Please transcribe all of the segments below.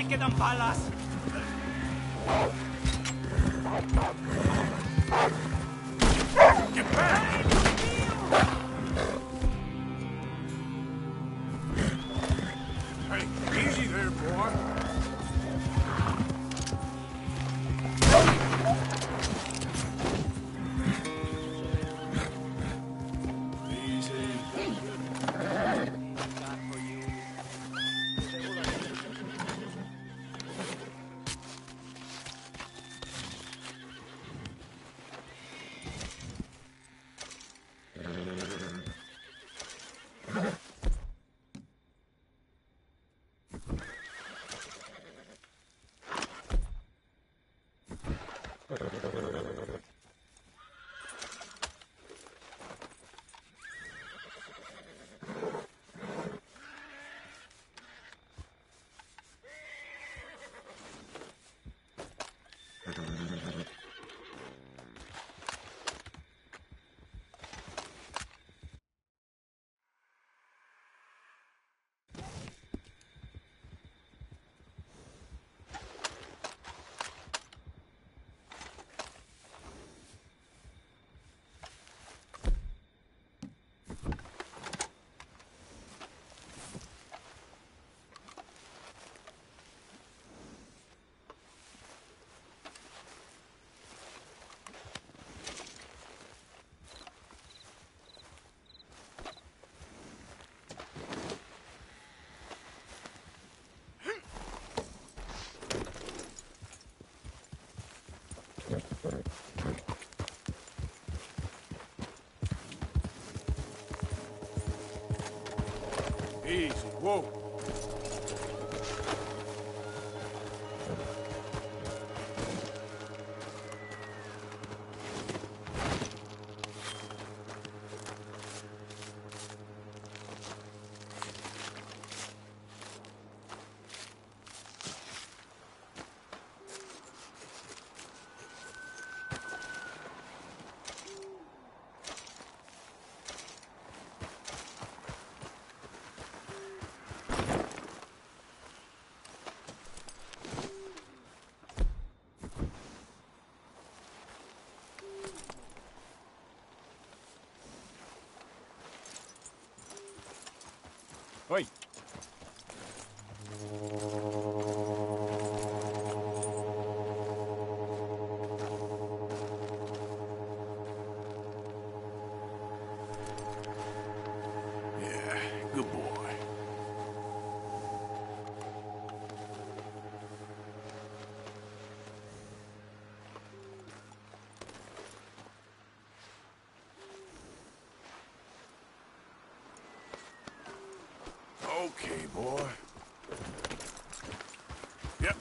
quedan balas. Get back! Hey, easy there, boy. Easy, whoa. Oi. Yeah, good boy. Okay, boy. Yep.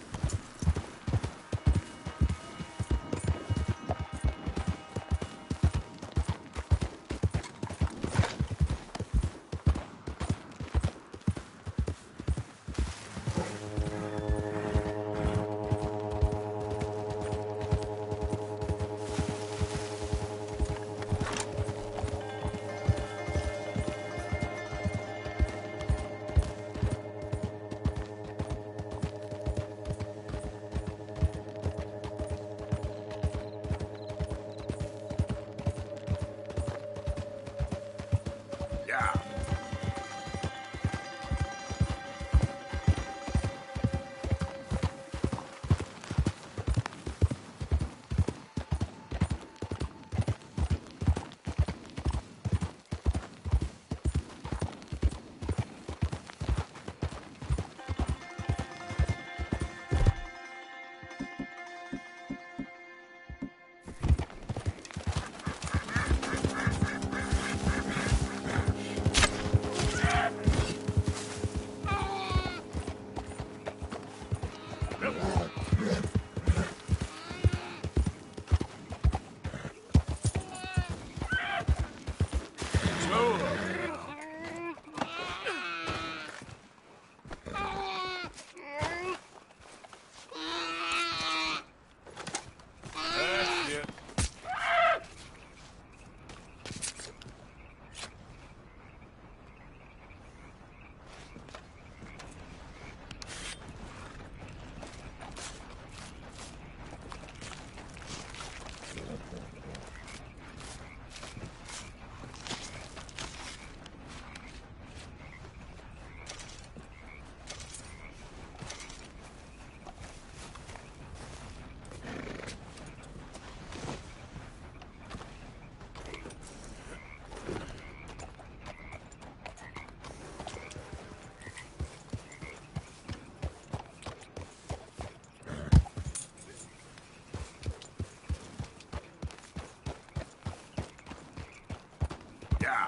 Yeah.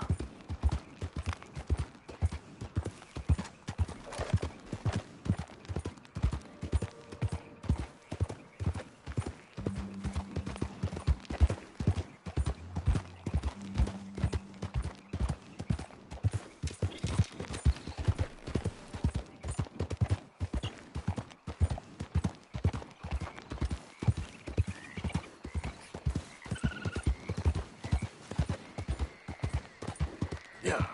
Yeah.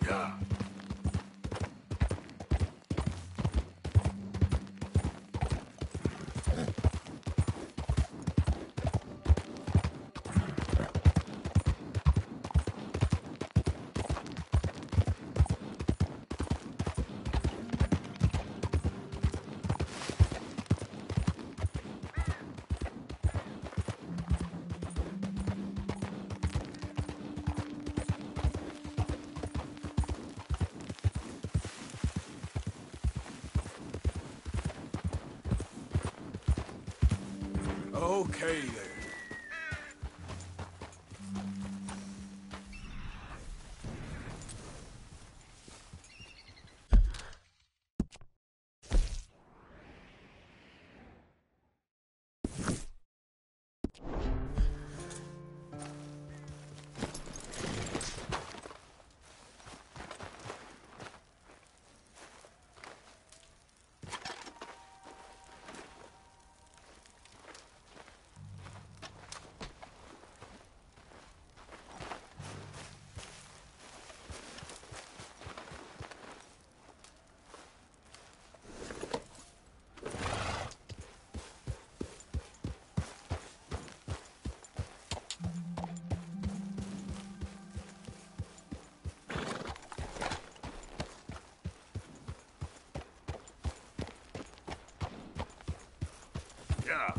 Yeah. Okay then. Yeah.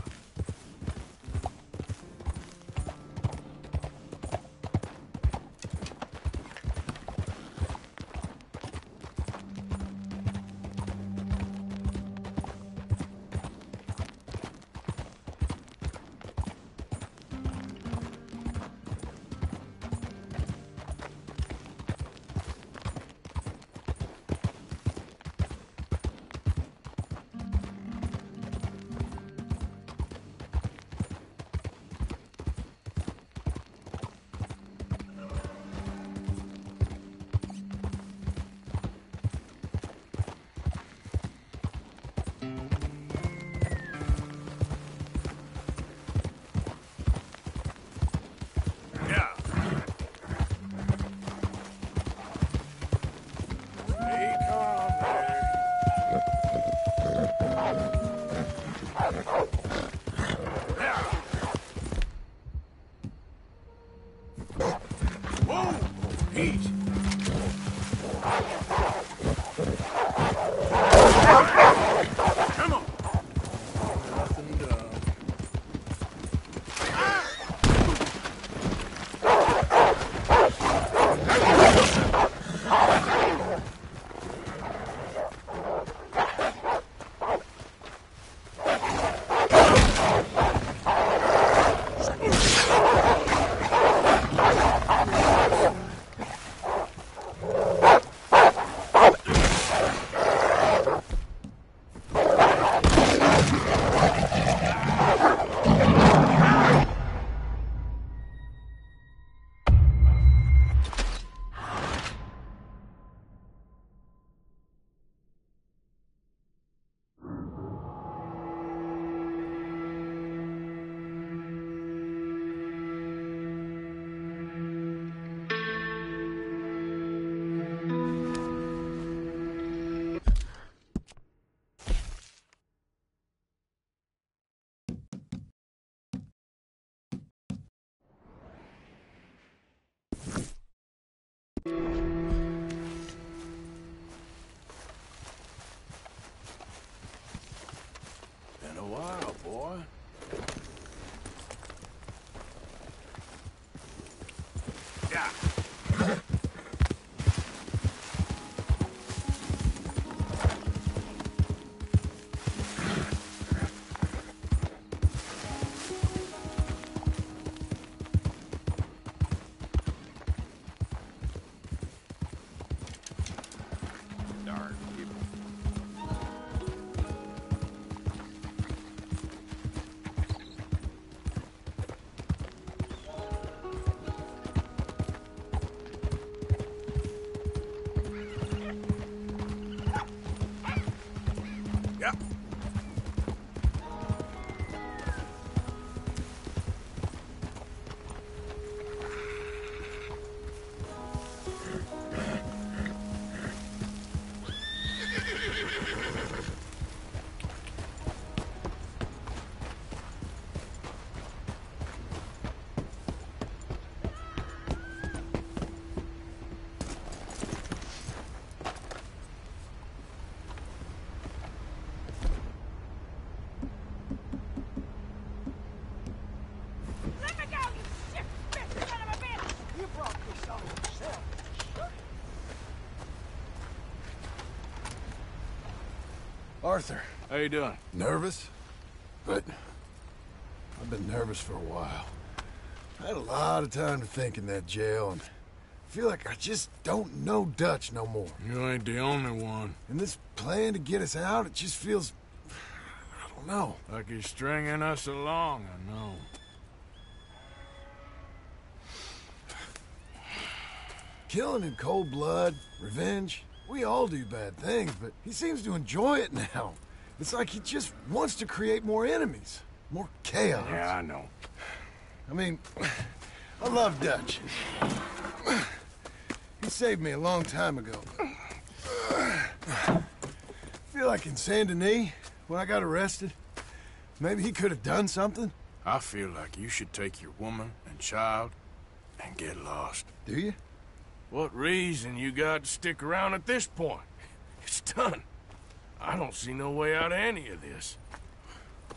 Yeah. Stay calm there. Yeah. Whoa! Heat! Come on! Nothing done. Arthur. How you doing? Nervous? But I've been nervous for a while. I had a lot of time to think in that jail, and I feel like I just don't know Dutch no more. You ain't the only one. And this plan to get us out, it just feels... I don't know. Like he's stringing us along, I know. Killing in cold blood, revenge, we all do bad things, but he seems to enjoy it now. It's like he just wants to create more enemies, more chaos. Yeah, I know. I mean, I love Dutch. He saved me a long time ago. I feel like in Saint Denis, when I got arrested, maybe he could have done something. I feel like you should take your woman and child and get lost. Do you? What reason you got to stick around at this point? It's done. I don't see no way out of any of this.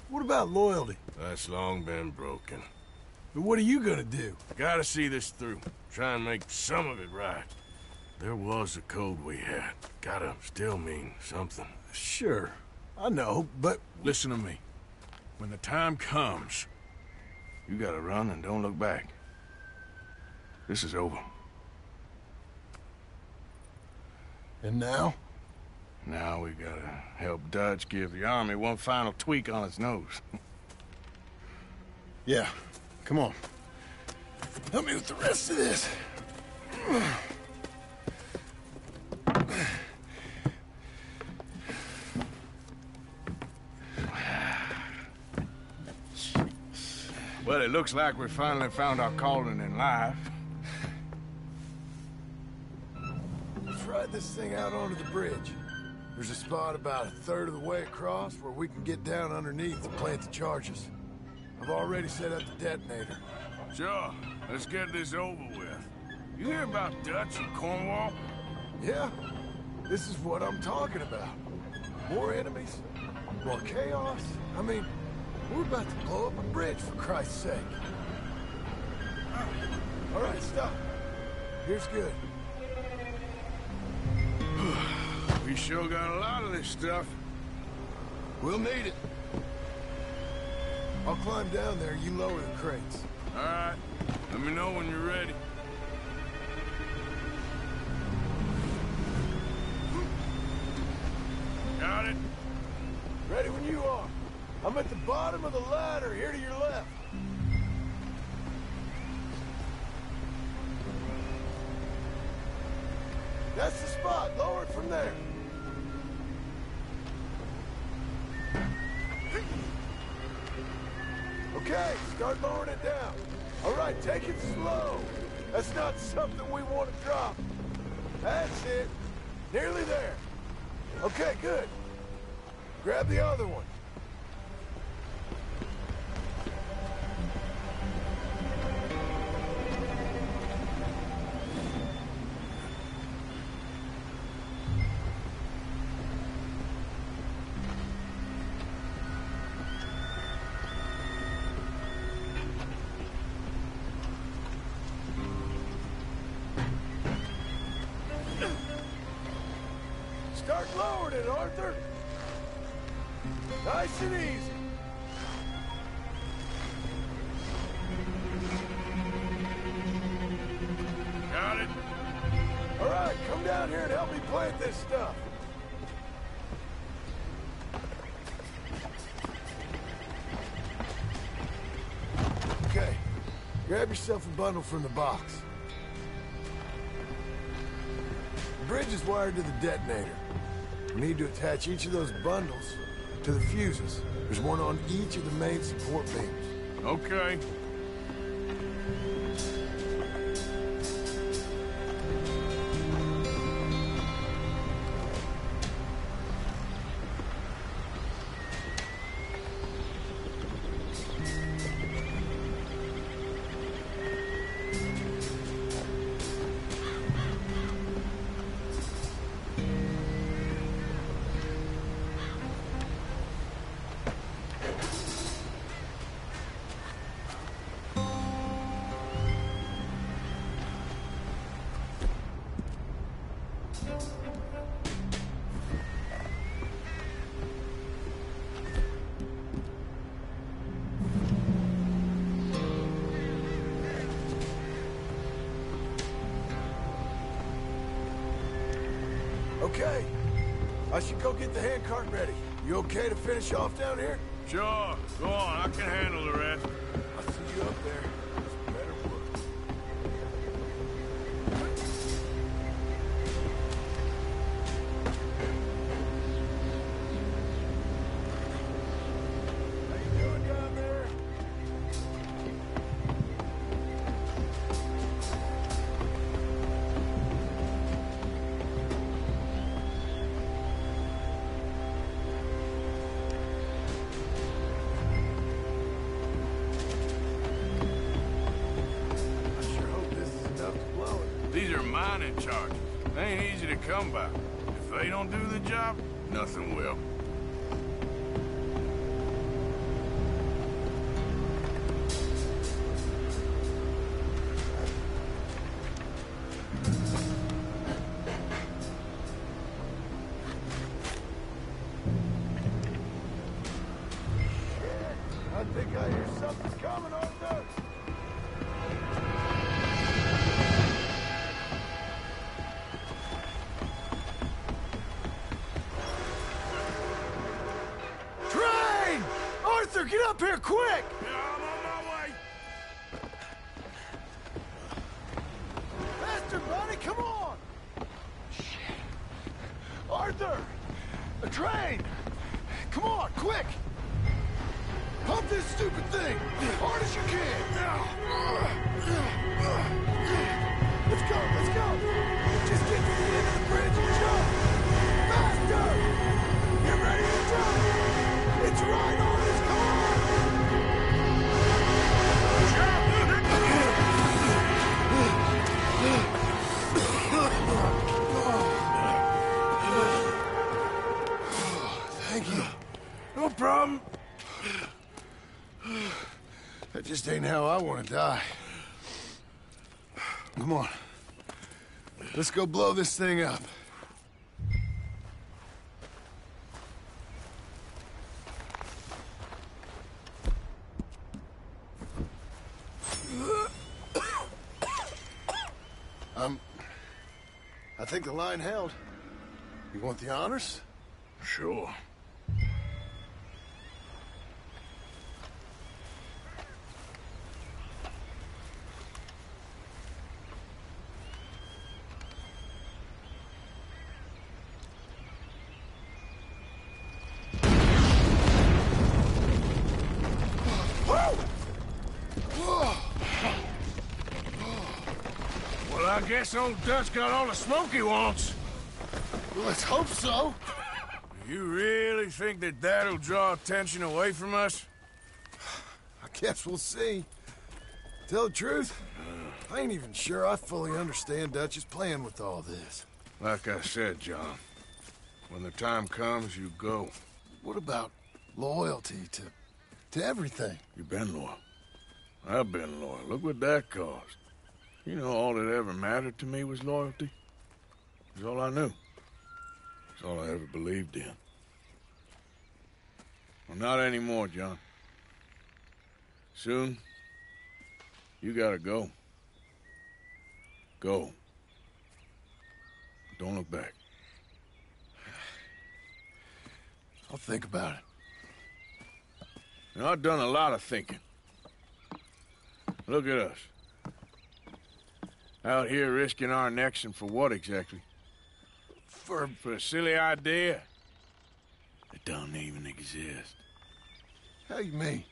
What about loyalty? That's long been broken. But what are you gonna do? Gotta see this through. Try and make some of it right. There was a code we had. Gotta still mean something. Sure, I know, but... Listen to me. When the time comes, you gotta run and don't look back. This is over. And now? Now we gotta help Dutch give the army one final tweak on its nose. Yeah, come on. Help me with the rest of this. Well, it looks like we finally found our calling in life. Let's ride this thing out onto the bridge. There's a spot about a third of the way across where we can get down underneath and plant the charges. I've already set up the detonator. Sure, let's get this over with. You hear about Dutch and Cornwall? Yeah, this is what I'm talking about. More enemies, more chaos. I mean, we're about to blow up a bridge, for Christ's sake. All right, stop. Here's good. We sure got a lot of this stuff. We'll need it. I'll climb down there, you lower the crates. All right, let me know when you're ready. Got it? Ready when you are. I'm at the bottom of the ladder, here to your left. That's the spot. Lower it from there. Okay, start lowering it down. All right, take it slow. That's not something we want to drop. That's it. Nearly there. Okay, good. Grab the other one. Start lowering it, Arthur. Nice and easy. Got it? All right, come down here and help me plant this stuff. Okay, grab yourself a bundle from the box. The bridge is wired to the detonator. We need to attach each of those bundles to the fuses. There's one on each of the main support beams. Okay. Okay. I should go get the handcart ready. You okay to finish off down here? Sure, go on, I can handle the rest. I'll see you up there. It's better work. How you doing down there? These are mining charges. They ain't easy to come by. If they don't do the job, nothing will. I think I hear something coming, Arthur. Train! Arthur, get up here quick! Yeah, I'm on my way. Faster, buddy, come on! Arthur! A train! Come on, quick! Pump this stupid thing! As hard as you can! Let's go, let's go! Just get to the end of the bridge and jump! Faster! Get ready to jump! It's right on us, come on! Thank you. No problem. That just ain't how I want to die. Come on. Let's go blow this thing up. I think the line held. You want the honors? Sure. Well, I guess old Dutch got all the smoke he wants. Well, let's hope so. You really think that that'll draw attention away from us? I guess we'll see. Tell the truth, I ain't even sure I fully understand Dutch's plan with all this. Like I said, John, when the time comes, you go. What about loyalty to everything? You've been loyal. I've been loyal. Look what that cost. You know, all that ever mattered to me was loyalty. It was all I knew. It's all I ever believed in. Well, not anymore, John. Soon, you gotta go. Go. Don't look back. I'll think about it. Now, I've done a lot of thinking. Look at us. Out here risking our necks, and for what exactly? For a silly idea that don't even exist. How you mean?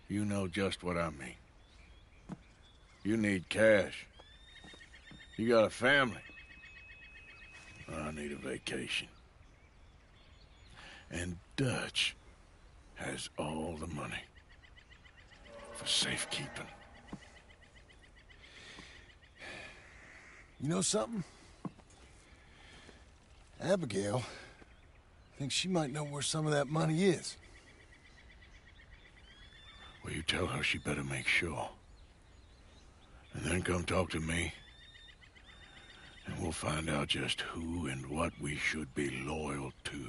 You know just what I mean. You need cash. You got a family. I need a vacation. And Dutch has all the money for safekeeping. You know something? Abigail thinks she might know where some of that money is. Well, you tell her she better make sure. And then come talk to me. And we'll find out just who and what we should be loyal to.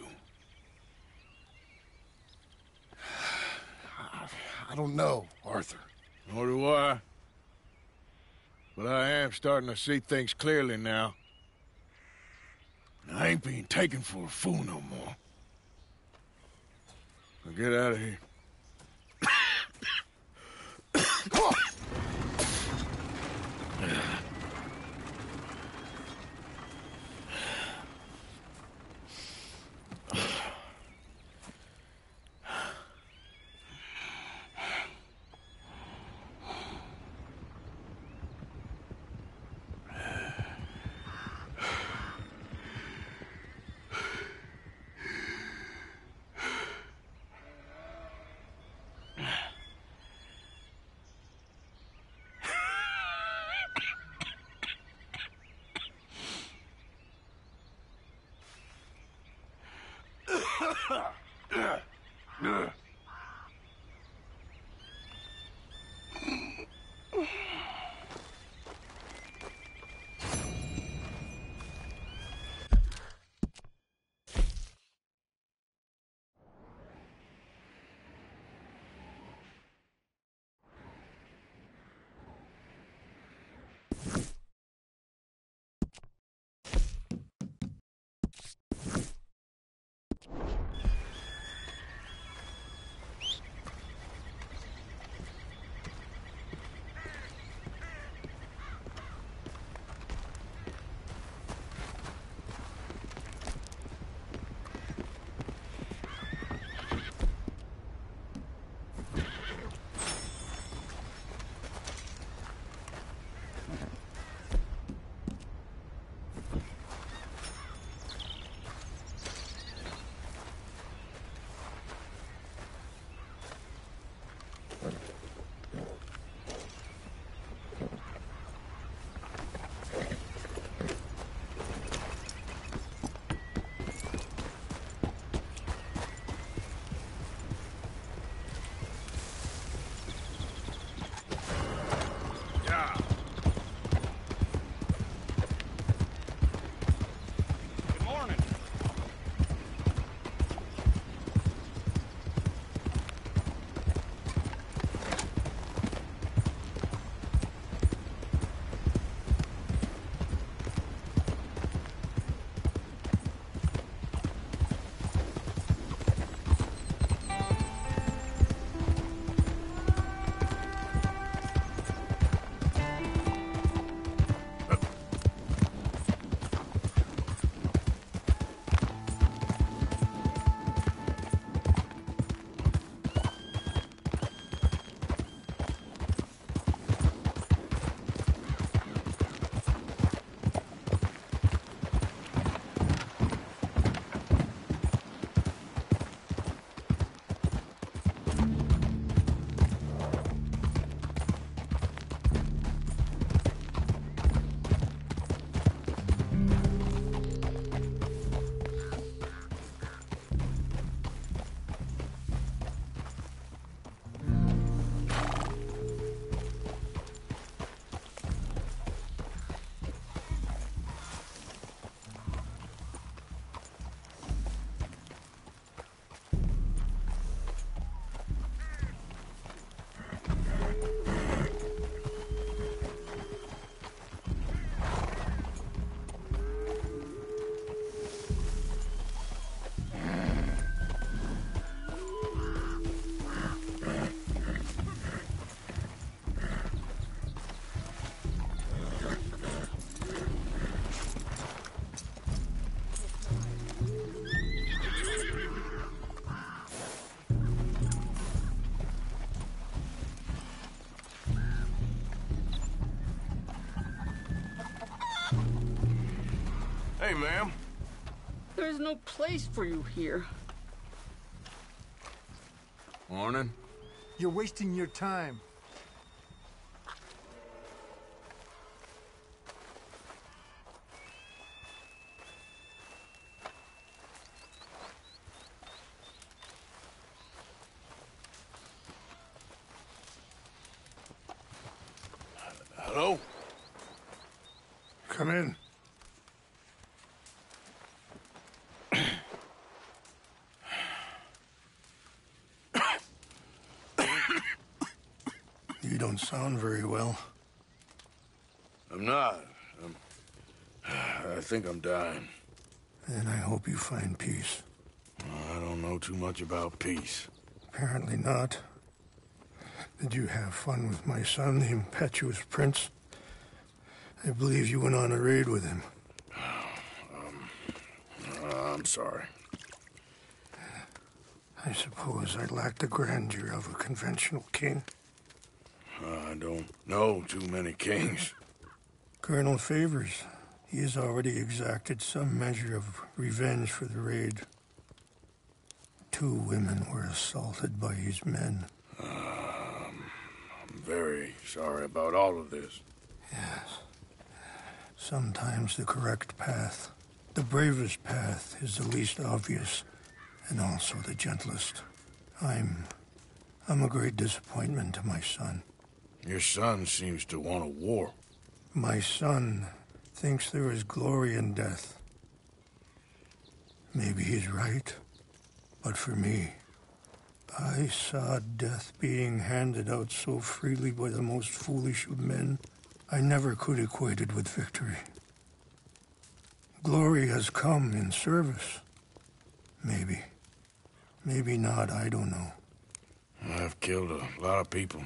I don't know, Arthur. Nor do I. But I am starting to see things clearly now. And I ain't being taken for a fool no more. Now get out of here. Hey, ma'am. There's no place for you here. Morning. You're wasting your time. Hello? Come in. You don't sound very well. I'm not. I think I'm dying. And I hope you find peace. I don't know too much about peace. Apparently not. Did you have fun with my son, the impetuous prince? I believe you went on a raid with him. I'm sorry. I suppose I lack the grandeur of a conventional king. I don't know too many kings. Colonel Favors, he has already exacted some measure of revenge for the raid. 2 women were assaulted by his men. I'm very sorry about all of this. Yes. Sometimes the correct path, the bravest path, is the least obvious, and also the gentlest. I'm a great disappointment to my son. Your son seems to want a war. My son thinks there is glory in death. Maybe he's right, but for me, I saw death being handed out so freely by the most foolish of men, I never could equate it with victory. Glory has come in service. Maybe. Maybe not, I don't know. I've killed a lot of people.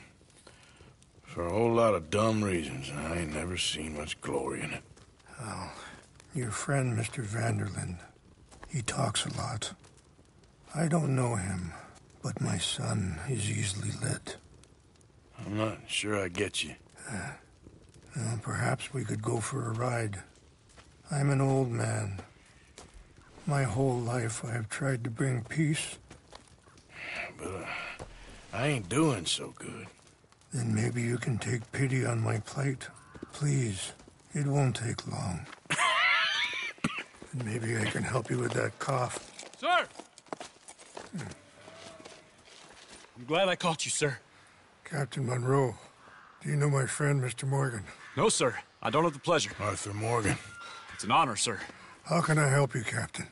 For a whole lot of dumb reasons, and I ain't never seen much glory in it. Well, your friend, Mr. Vanderlyn, he talks a lot. I don't know him, but my son is easily led. I'm not sure I get you. Well, perhaps we could go for a ride. I'm an old man. My whole life I have tried to bring peace. But I ain't doing so good. Then maybe you can take pity on my plight. Please, it won't take long. And maybe I can help you with that cough. Sir! I'm glad I caught you, sir. Captain Monroe, do you know my friend, Mr. Morgan? No, sir. I don't have the pleasure. Arthur Morgan. It's an honor, sir. How can I help you, Captain?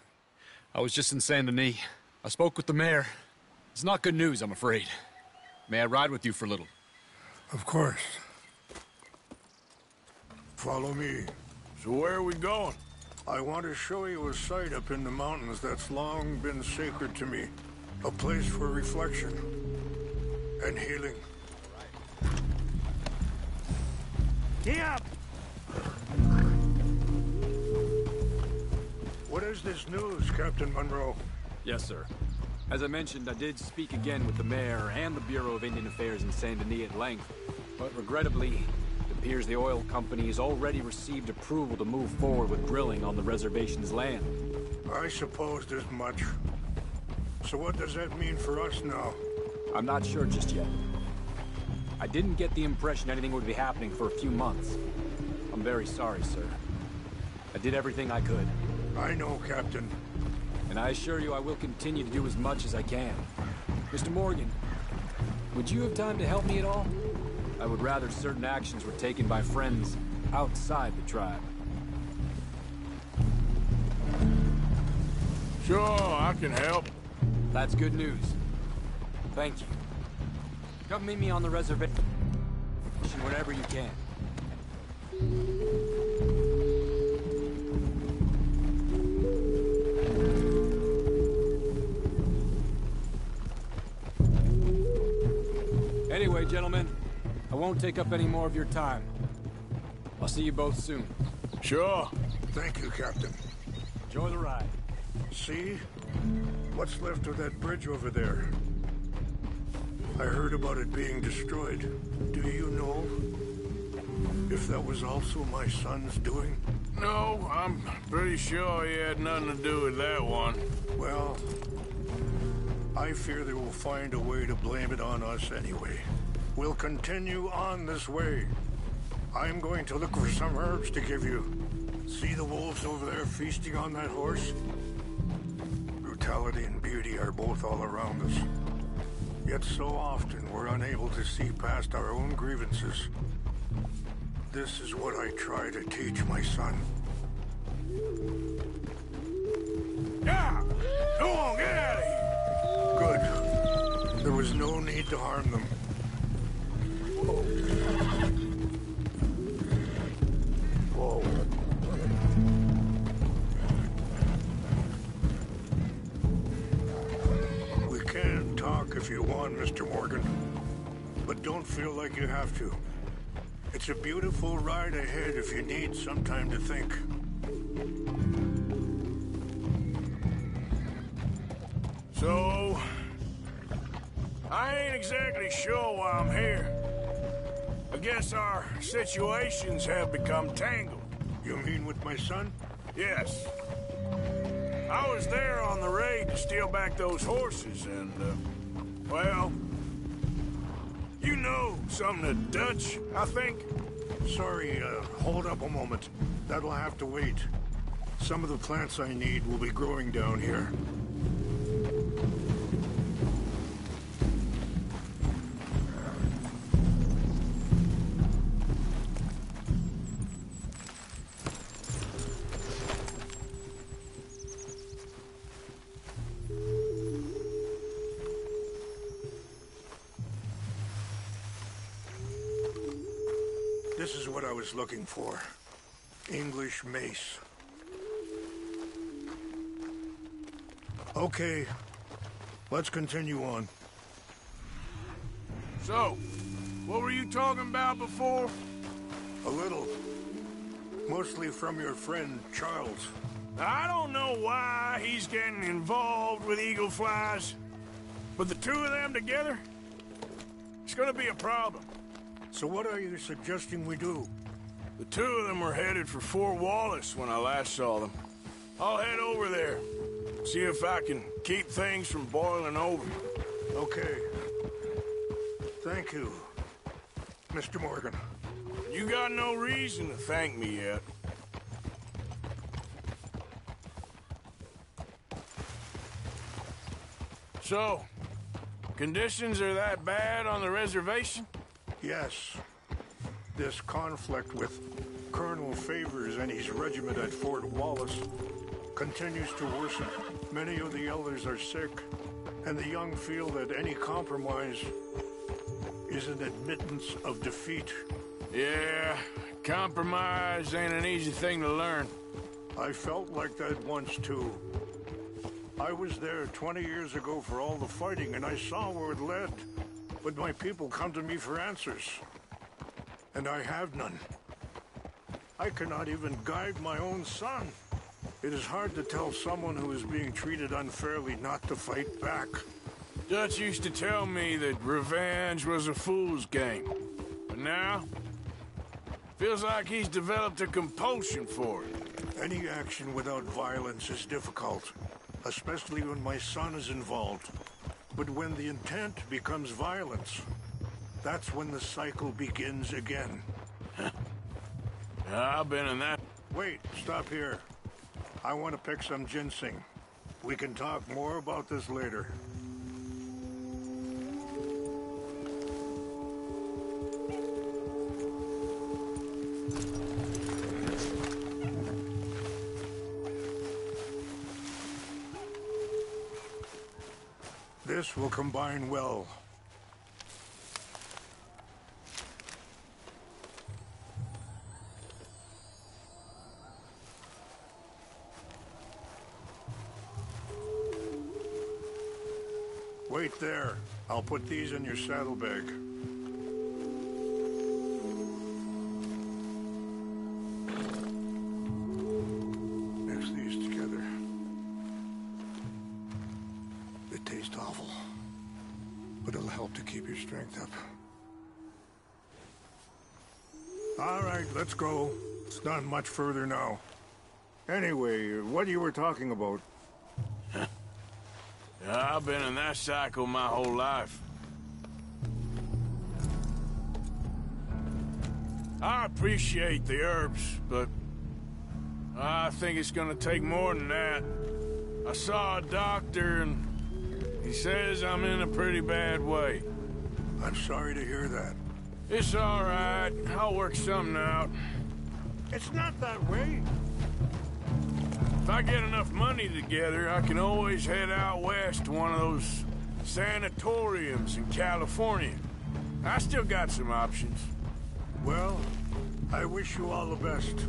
I was just in Saint Denis. I spoke with the mayor. It's not good news, I'm afraid. May I ride with you for a little? Of course. Follow me. So where are we going? I want to show you a site up in the mountains that's long been sacred to me. A place for reflection and healing. Get up! What is this news, Captain Monroe? Yes, sir. As I mentioned, I did speak again with the mayor and the Bureau of Indian Affairs in Saint Denis at length. But regrettably, it appears the oil company has already received approval to move forward with drilling on the reservation's land. I supposed as much. So what does that mean for us now? I'm not sure just yet. I didn't get the impression anything would be happening for a few months. I'm very sorry, sir. I did everything I could. I know, Captain. And I assure you I will continue to do as much as I can. Mr. Morgan, would you have time to help me at all? I would rather certain actions were taken by friends outside the tribe. Sure, I can help. That's good news. Thank you. Come meet me on the reservation whenever you can. Anyway, gentlemen, I won't take up any more of your time. I'll see you both soon. Sure. Thank you, Captain. Enjoy the ride. See? What's left of that bridge over there? I heard about it being destroyed. Do you know if that was also my son's doing? No, I'm pretty sure he had nothing to do with that one. Well, I fear they will find a way to blame it on us anyway. We'll continue on this way. I'm going to look for some herbs to give you. See the wolves over there feasting on that horse? Brutality and beauty are both all around us. Yet so often we're unable to see past our own grievances. This is what I try to teach my son. Yeah! Go on, get out of here! Good. There was no need to harm them. Whoa. if you want, Mr. Morgan. But don't feel like you have to. It's a beautiful ride ahead if you need some time to think. So, I ain't exactly sure why I'm here. I guess our situations have become tangled. You mean with my son? Yes. I was there on the raid to steal back those horses and, well, you know some of the Dutch, I think. Sorry, hold up a moment. That'll have to wait. Some of the plants I need will be growing down here. This is what I was looking for. English mace. Okay, let's continue on. So, what were you talking about before? A little. Mostly from your friend, Charles. I don't know why he's getting involved with eagle flies, but the two of them together, it's gonna be a problem. So what are you suggesting we do? The two of them were headed for Fort Wallace when I last saw them. I'll head over there, see if I can keep things from boiling over. Okay. Thank you, Mr. Morgan. You got no reason to thank me yet. So, conditions are that bad on the reservation? Yes. This conflict with Colonel Favors and his regiment at Fort Wallace continues to worsen. Many of the elders are sick, and the young feel that any compromise is an admittance of defeat. Yeah, compromise ain't an easy thing to learn. I felt like that once, too. I was there 20 years ago for all the fighting, and I saw where it led. But my people come to me for answers, and I have none. I cannot even guide my own son. It is hard to tell someone who is being treated unfairly not to fight back. Dutch used to tell me that revenge was a fool's game. But now, feels like he's developed a compulsion for it. Any action without violence is difficult, especially when my son is involved. But when the intent becomes violence, that's when the cycle begins again. I've been in that. Wait, stop here. I want to pick some ginseng. We can talk more about this later. This will combine well. Wait there. I'll put these in your saddlebag. Mix these together. They taste awful, but it'll help to keep your strength up. All right, let's go. It's not much further now. Anyway, what you were talking about? I've been in that cycle my whole life. I appreciate the herbs, but I think it's gonna take more than that. I saw a doctor and he says I'm in a pretty bad way. I'm sorry to hear that. It's all right. I'll work something out. It's not that way. If I get enough money together, I can always head out west to one of those sanatoriums in California. I still got some options. Well, I wish you all the best.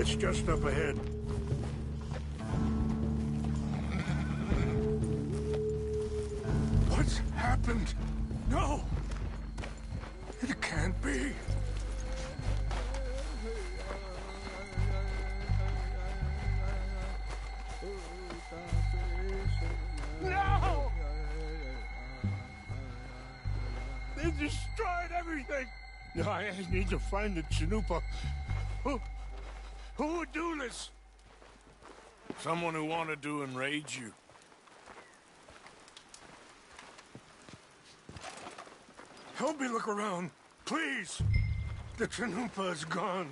It's just up ahead. What's happened? No! It can't be. No! They destroyed everything! I need to find the Chanupa. Who would do this? Someone who wanted to enrage you. Help me look around, please. The Chanupa is gone.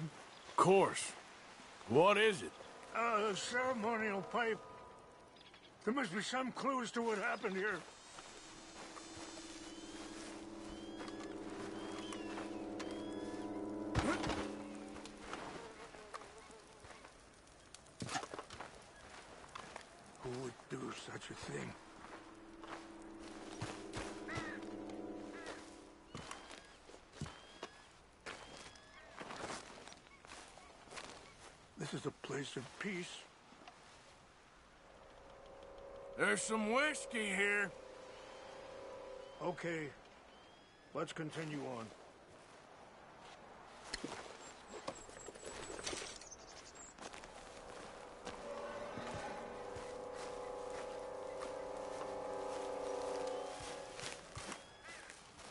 Of course. What is it? A ceremonial pipe. There must be some clues to what happened here. Who would do such a thing? This is a place of peace. There's some whiskey here. Okay, let's continue on.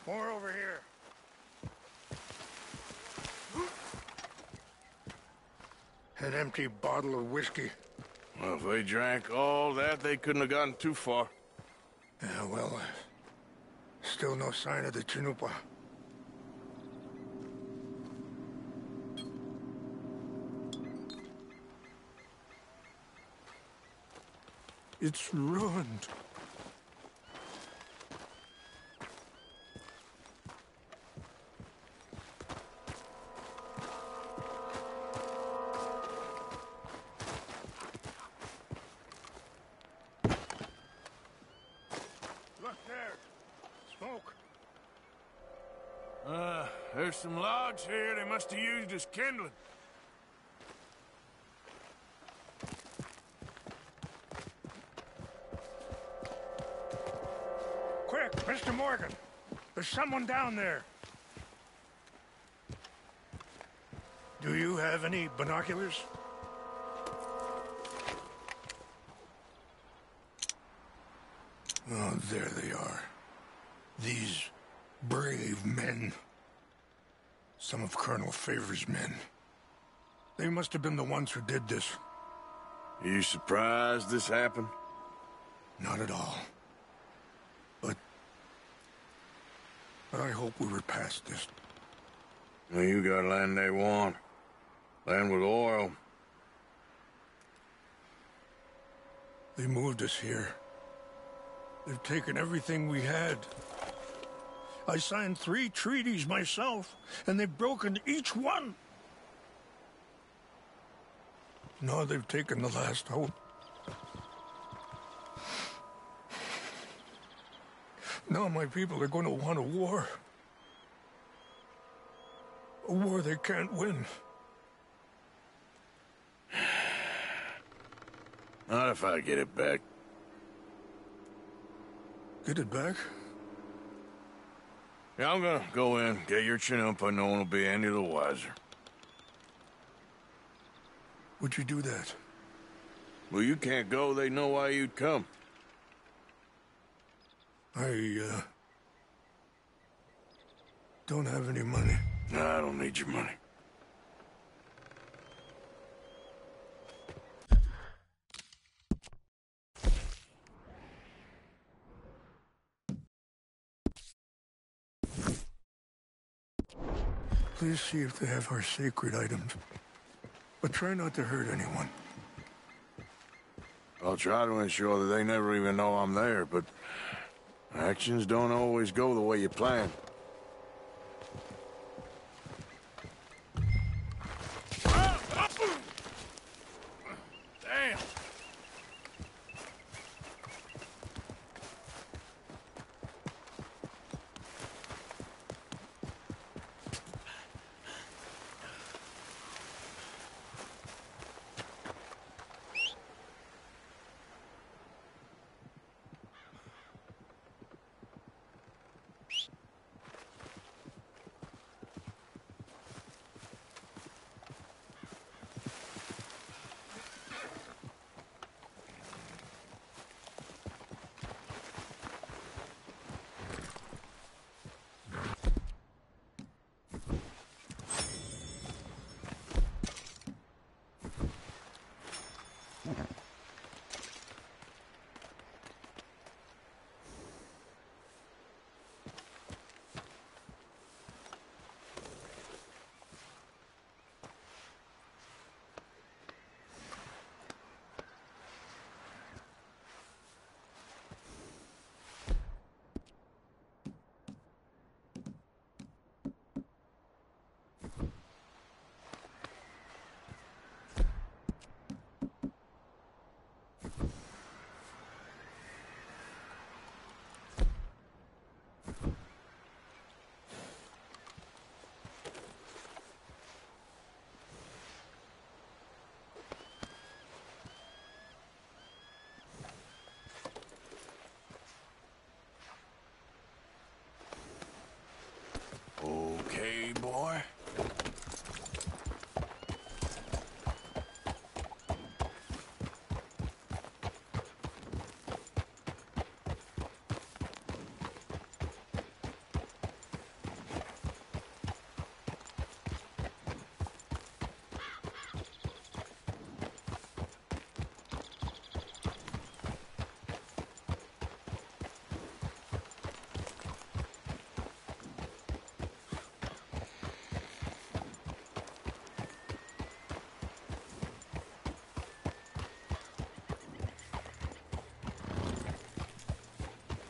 More over here. An empty bottle of whiskey. Well, if they drank all that, they couldn't have gotten too far. Yeah, well, still no sign of the Chanupa. It's ruined. There's some logs here they must have used as kindling. Quick, Mr. Morgan. There's someone down there. Do you have any binoculars? Oh, there they are. These brave men. Some of Colonel Favor's men. They must have been the ones who did this. Are you surprised this happened? Not at all. But I hope we were past this. Well, you got land they want. Land with oil. They moved us here. They've taken everything we had. I signed 3 treaties myself, and they've broken each one. Now they've taken the last hope. Now my people are going to want a war. A war they can't win. Not if I get it back. Get it back? Yeah, I'm gonna go in, get your Chanupa, no one will be any the wiser. Would you do that? Well, you can't go, they know why you'd come. I don't have any money. No, I don't need your money. Please see if they have our sacred items. But try not to hurt anyone. I'll try to ensure that they never even know I'm there, but actions don't always go the way you plan. Damn!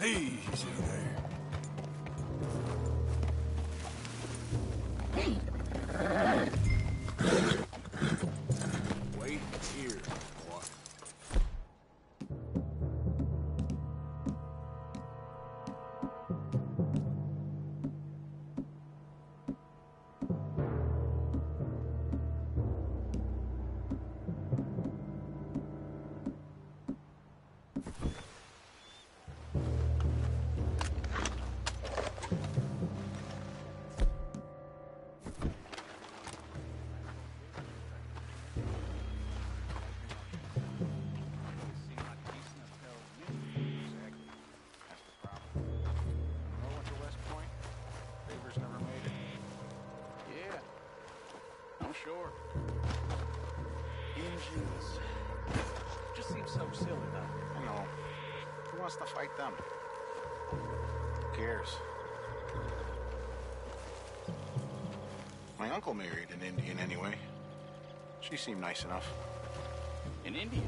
Easy there. Wait here, boy. Sure. Engines. Just seems so silly, though. I know. Who wants to fight them? Who cares? My uncle married an Indian anyway. She seemed nice enough. An Indian?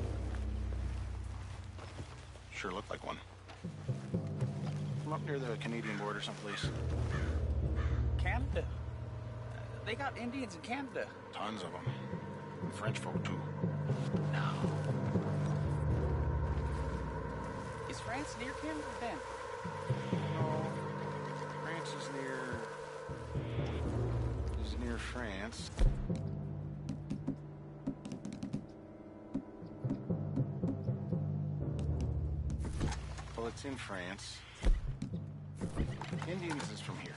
Sure looked like one. From up near the Canadian border someplace. Canada? They got Indians in Canada. Tons of them. And French folk, too. No. Is France near Canada, then? No. France is near France. Well, it's in France. Indians is from here.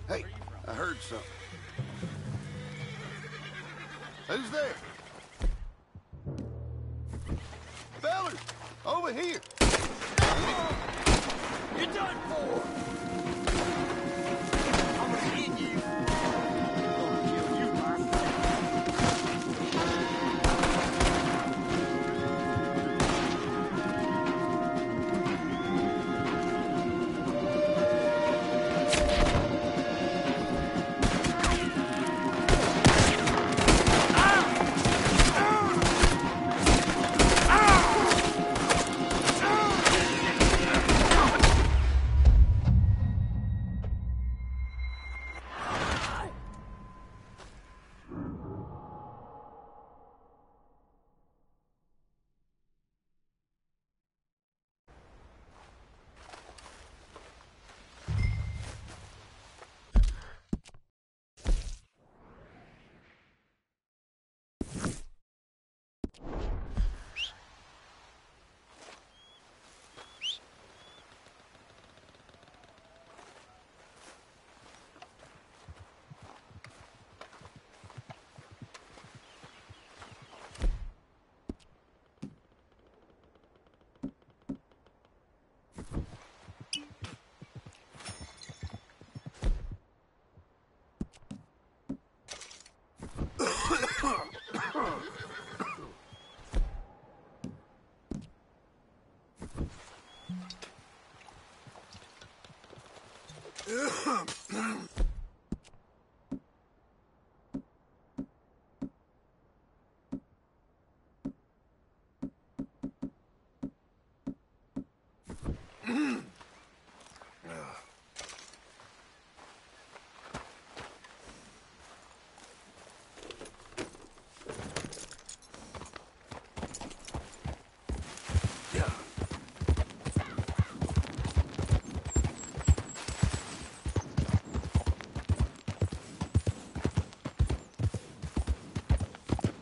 Hey, I heard something. Who's there? Fellas, over here. You're done for. I'm gonna hit you. I'm gonna kill you, my friend.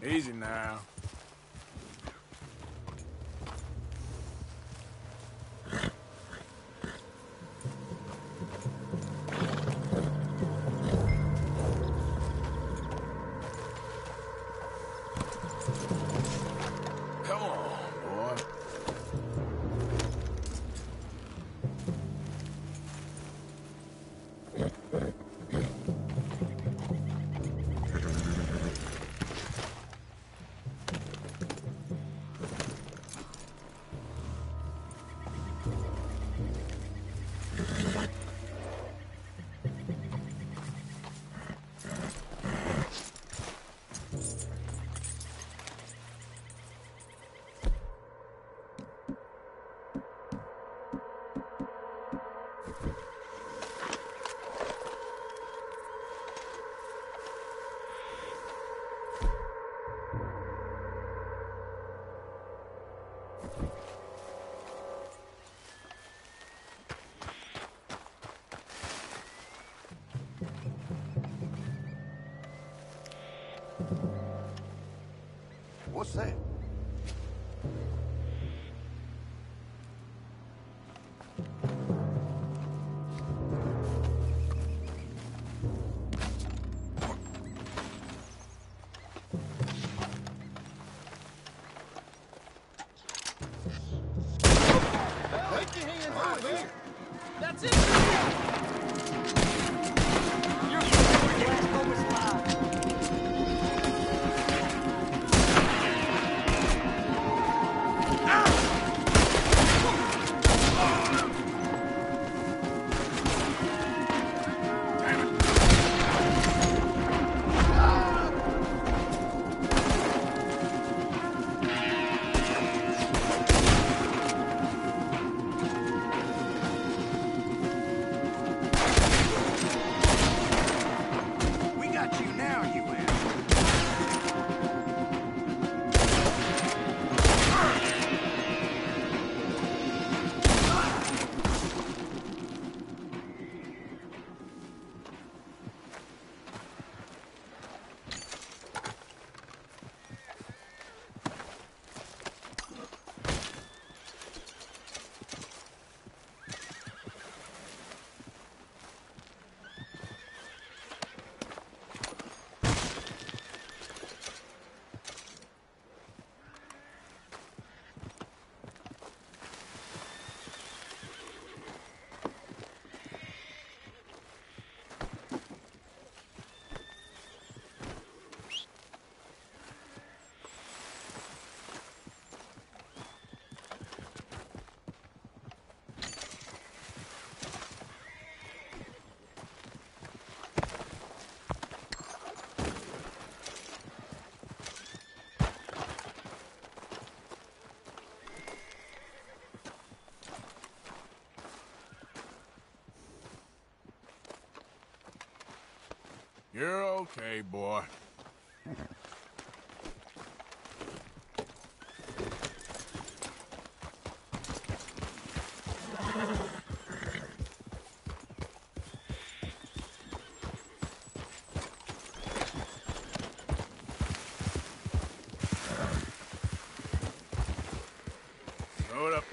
Easy now. Come on, boy. What's that? That's it! You're last moment alive. We got you now, you ass. You're okay, boy. Throw it up.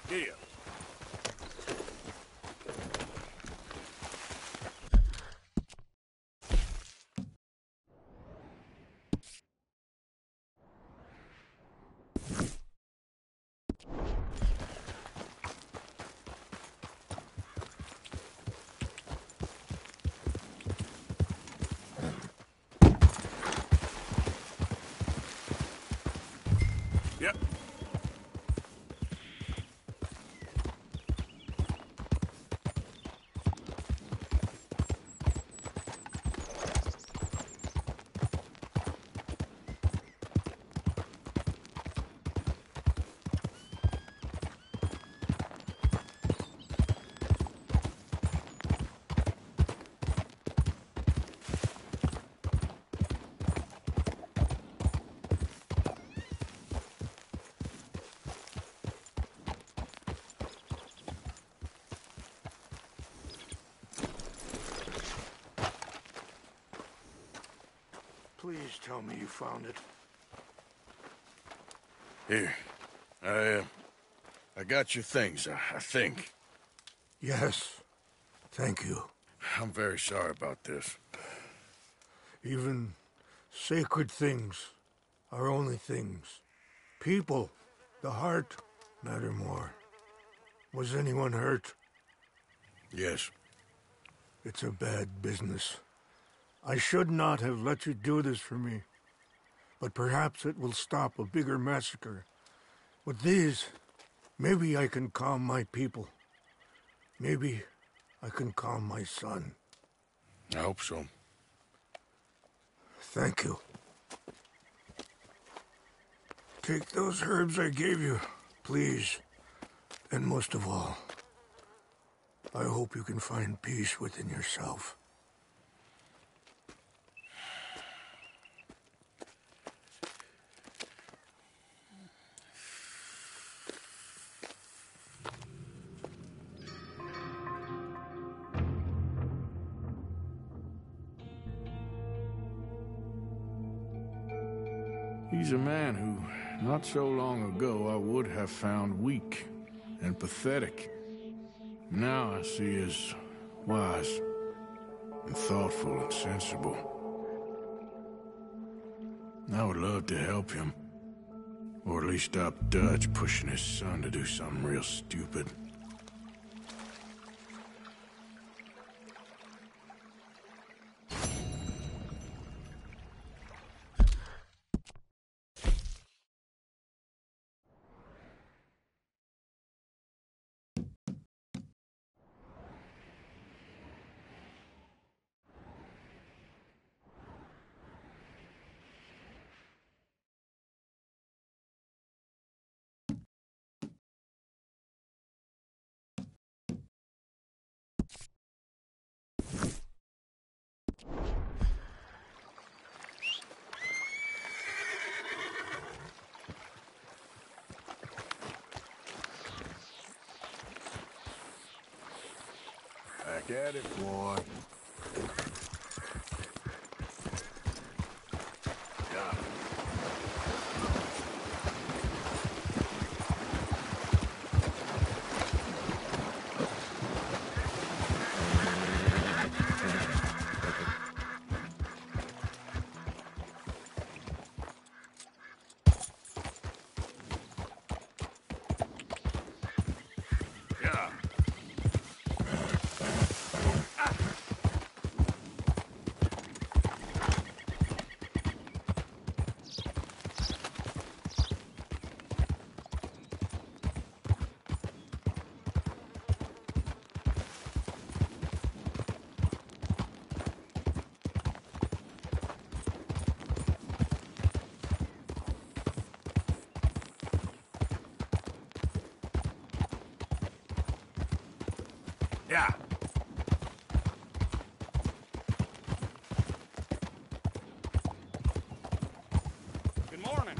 Giddy up. Yep. Please tell me you found it. Here. I got your things, I think. Yes. Thank you. I'm very sorry about this. Even sacred things are only things. People, the heart, matter more. Was anyone hurt? Yes. It's a bad business. I should not have let you do this for me. But perhaps it will stop a bigger massacre. With these, maybe I can calm my people. Maybe I can calm my son. I hope so. Thank you. Take those herbs I gave you, please. And most of all, I hope you can find peace within yourself. He's a man who, not so long ago, I would have found weak and pathetic. Now I see as wise and thoughtful and sensible. I would love to help him, or at least stop Dutch pushing his son to do something real stupid. Back at it, boy. Got it. Yeah. Yeah. Good morning.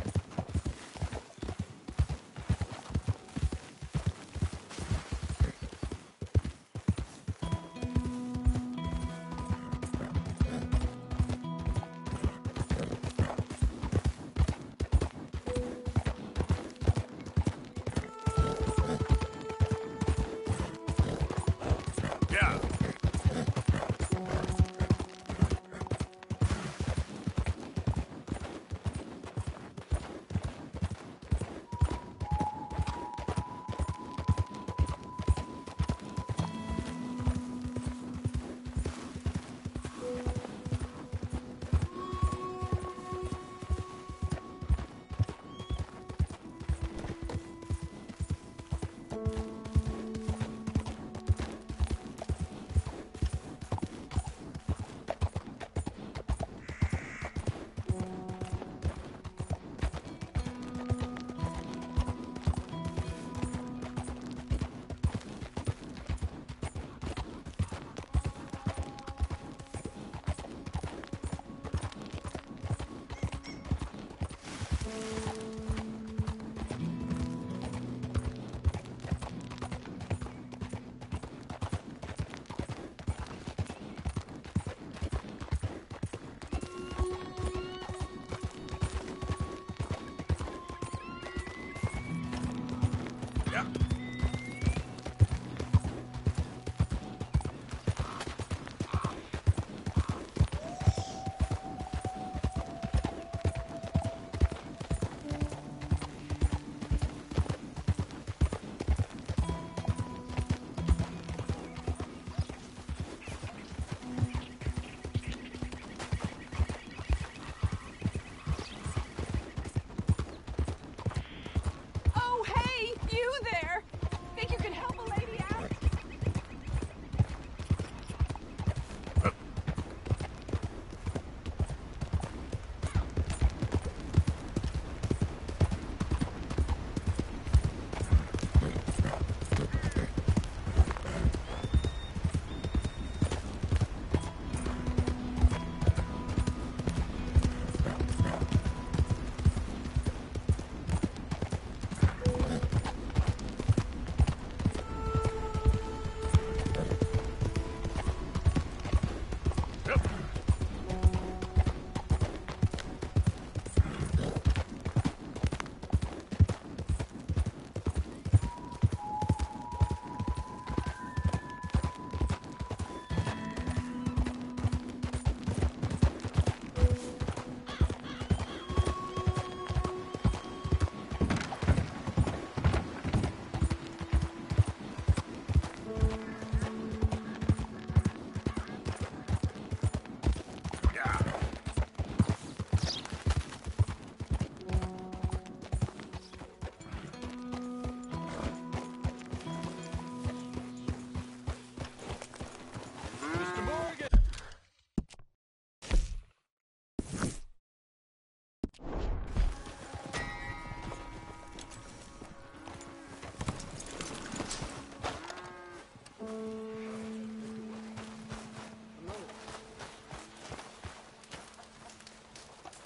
Oh, hey, you there! Think you can help a lady out?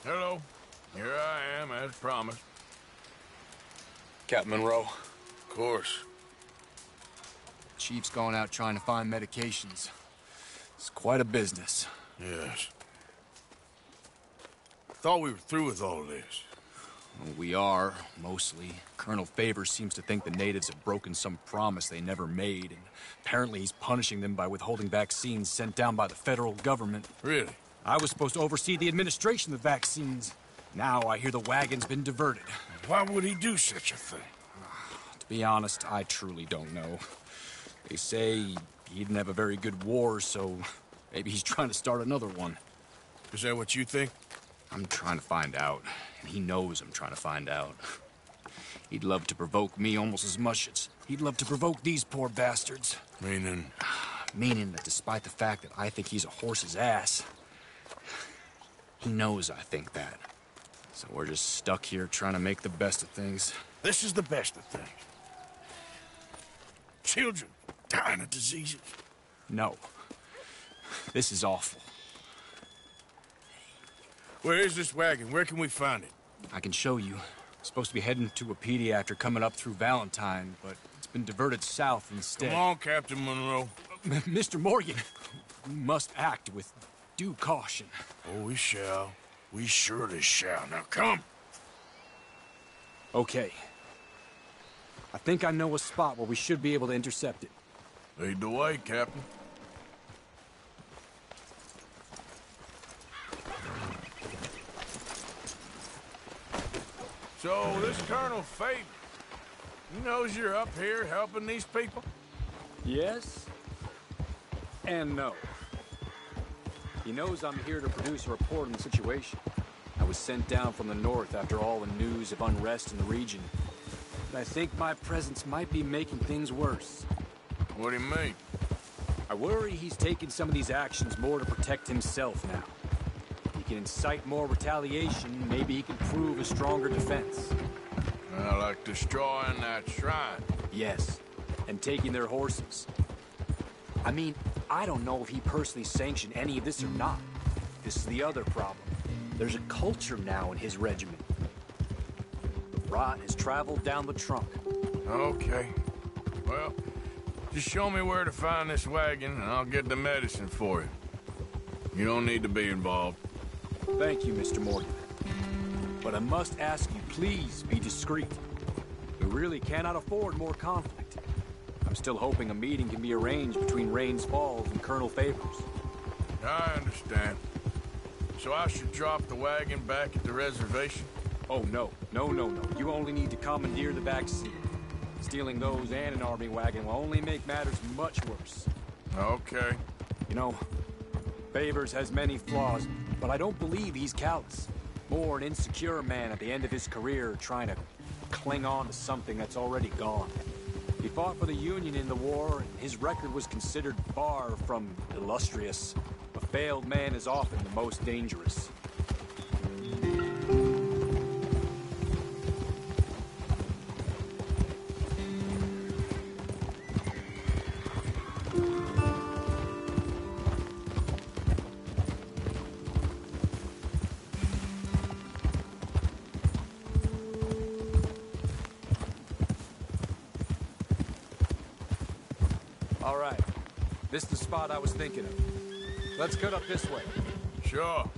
Hello. Here I am, as promised. Captain Monroe. Of course. Chief's gone out trying to find medications. It's quite a business. Yes. Thought we were through with all of this. Well, we are, mostly. Colonel Favors seems to think the natives have broken some promise they never made, and apparently he's punishing them by withholding vaccines sent down by the federal government. Really? I was supposed to oversee the administration of the vaccines. Now I hear the wagon's been diverted. Why would he do such a thing? To be honest, I truly don't know. They say he didn't have a very good war, so maybe he's trying to start another one. Is that what you think? I'm trying to find out, and he knows I'm trying to find out. He'd love to provoke me almost as much as he'd love to provoke these poor bastards. Meaning? Meaning that despite the fact that I think he's a horse's ass, he knows I think that. So we're just stuck here trying to make the best of things. This is the best of things. Children dying of diseases. No. This is awful. Where is this wagon? Where can we find it? I can show you. Supposed to be heading to a pediatric coming up through Valentine, but it's been diverted south instead. Come on, Captain Monroe. Mr. Morgan, we must act with due caution. Oh, we shall. We surely shall. Now, come. Okay. I think I know a spot where we should be able to intercept it. Lead the way, Captain. So, this Colonel Favor, he knows you're up here helping these people? Yes and no. He knows I'm here to produce a report on the situation. I was sent down from the north after all the news of unrest in the region. But I think my presence might be making things worse. What do you mean? I worry he's taking some of these actions more to protect himself now. He can incite more retaliation, maybe he can prove a stronger defense. Like destroying that shrine. Yes, and taking their horses. I mean, I don't know if he personally sanctioned any of this or not. This is the other problem. There's a culture now in his regiment. The rot has traveled down the trunk. Okay. Well, just show me where to find this wagon, and I'll get the medicine for you. You don't need to be involved. Thank you, Mr. Morgan. But I must ask you, please be discreet. We really cannot afford more conflict. I'm still hoping a meeting can be arranged between Rains Falls and Colonel Favors. I understand. So I should drop the wagon back at the reservation? Oh, no. No. You only need to commandeer the back seat. Stealing those and an army wagon will only make matters much worse. Okay. You know, Favors has many flaws, but I don't believe he's callous. More an insecure man at the end of his career trying to cling on to something that's already gone. He fought for the Union in the war, and his record was considered far from illustrious. A failed man is often the most dangerous. All right. This is the spot I was thinking of. Let's cut up this way. Sure.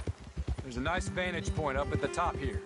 There's a nice vantage point up at the top here.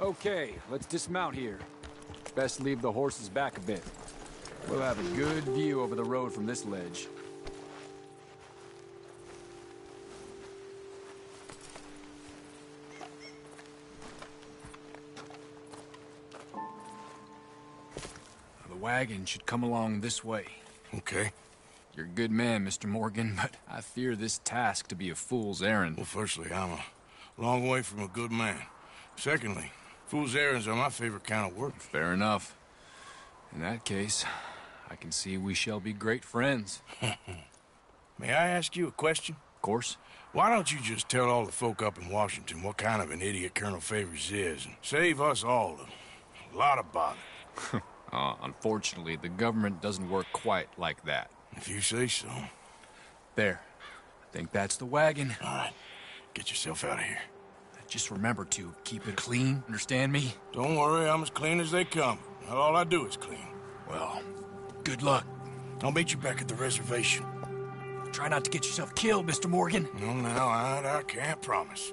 Okay, let's dismount here. Best leave the horses back a bit. We'll have a good view over the road from this ledge. The wagon should come along this way. Okay. You're a good man, Mr. Morgan, but I fear this task to be a fool's errand. Well, firstly, I'm a long way from a good man. Secondly, fool's errands are my favorite kind of work. Fair enough. In that case, I can see we shall be great friends. May I ask you a question? Of course. Why don't you just tell all the folk up in Washington what kind of an idiot Colonel Favors is, and save us all a lot of bother? Unfortunately, the government doesn't work quite like that. If you say so. There. I think that's the wagon. All right. Get yourself out of here. Just remember to keep it clean, understand me? Don't worry, I'm as clean as they come. Not all I do is clean. Well, good luck. I'll meet you back at the reservation. Try not to get yourself killed, Mr. Morgan. No, now, I can't promise.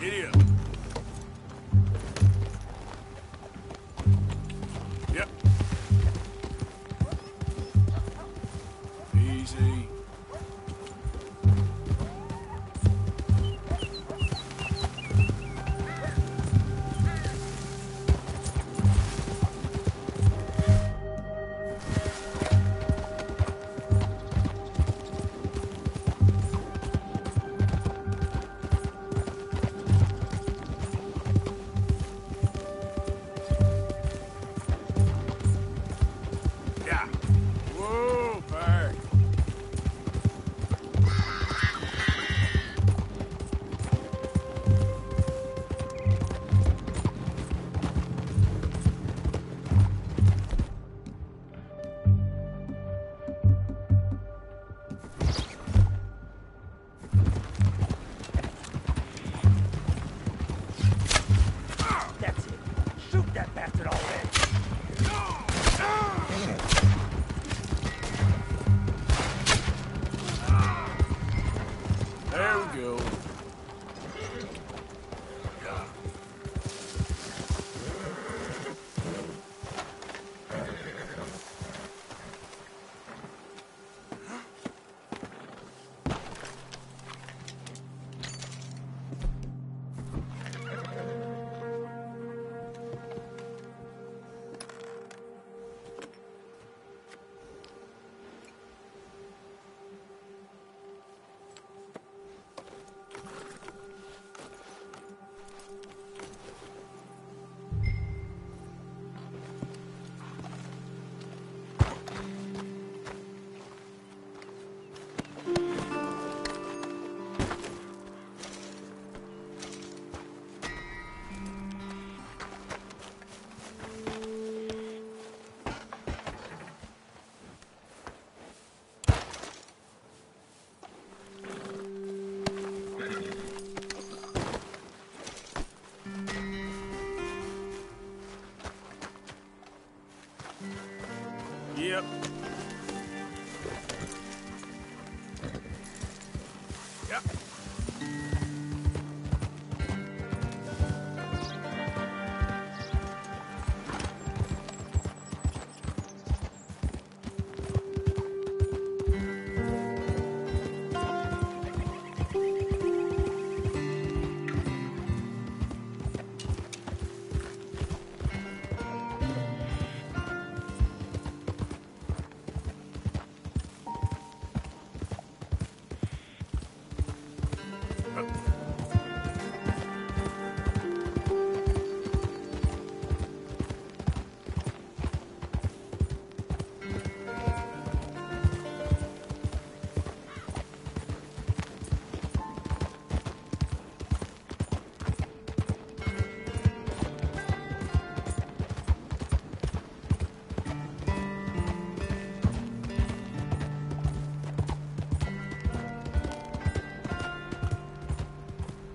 Giddy up. Yep. Easy. Yep. Yep.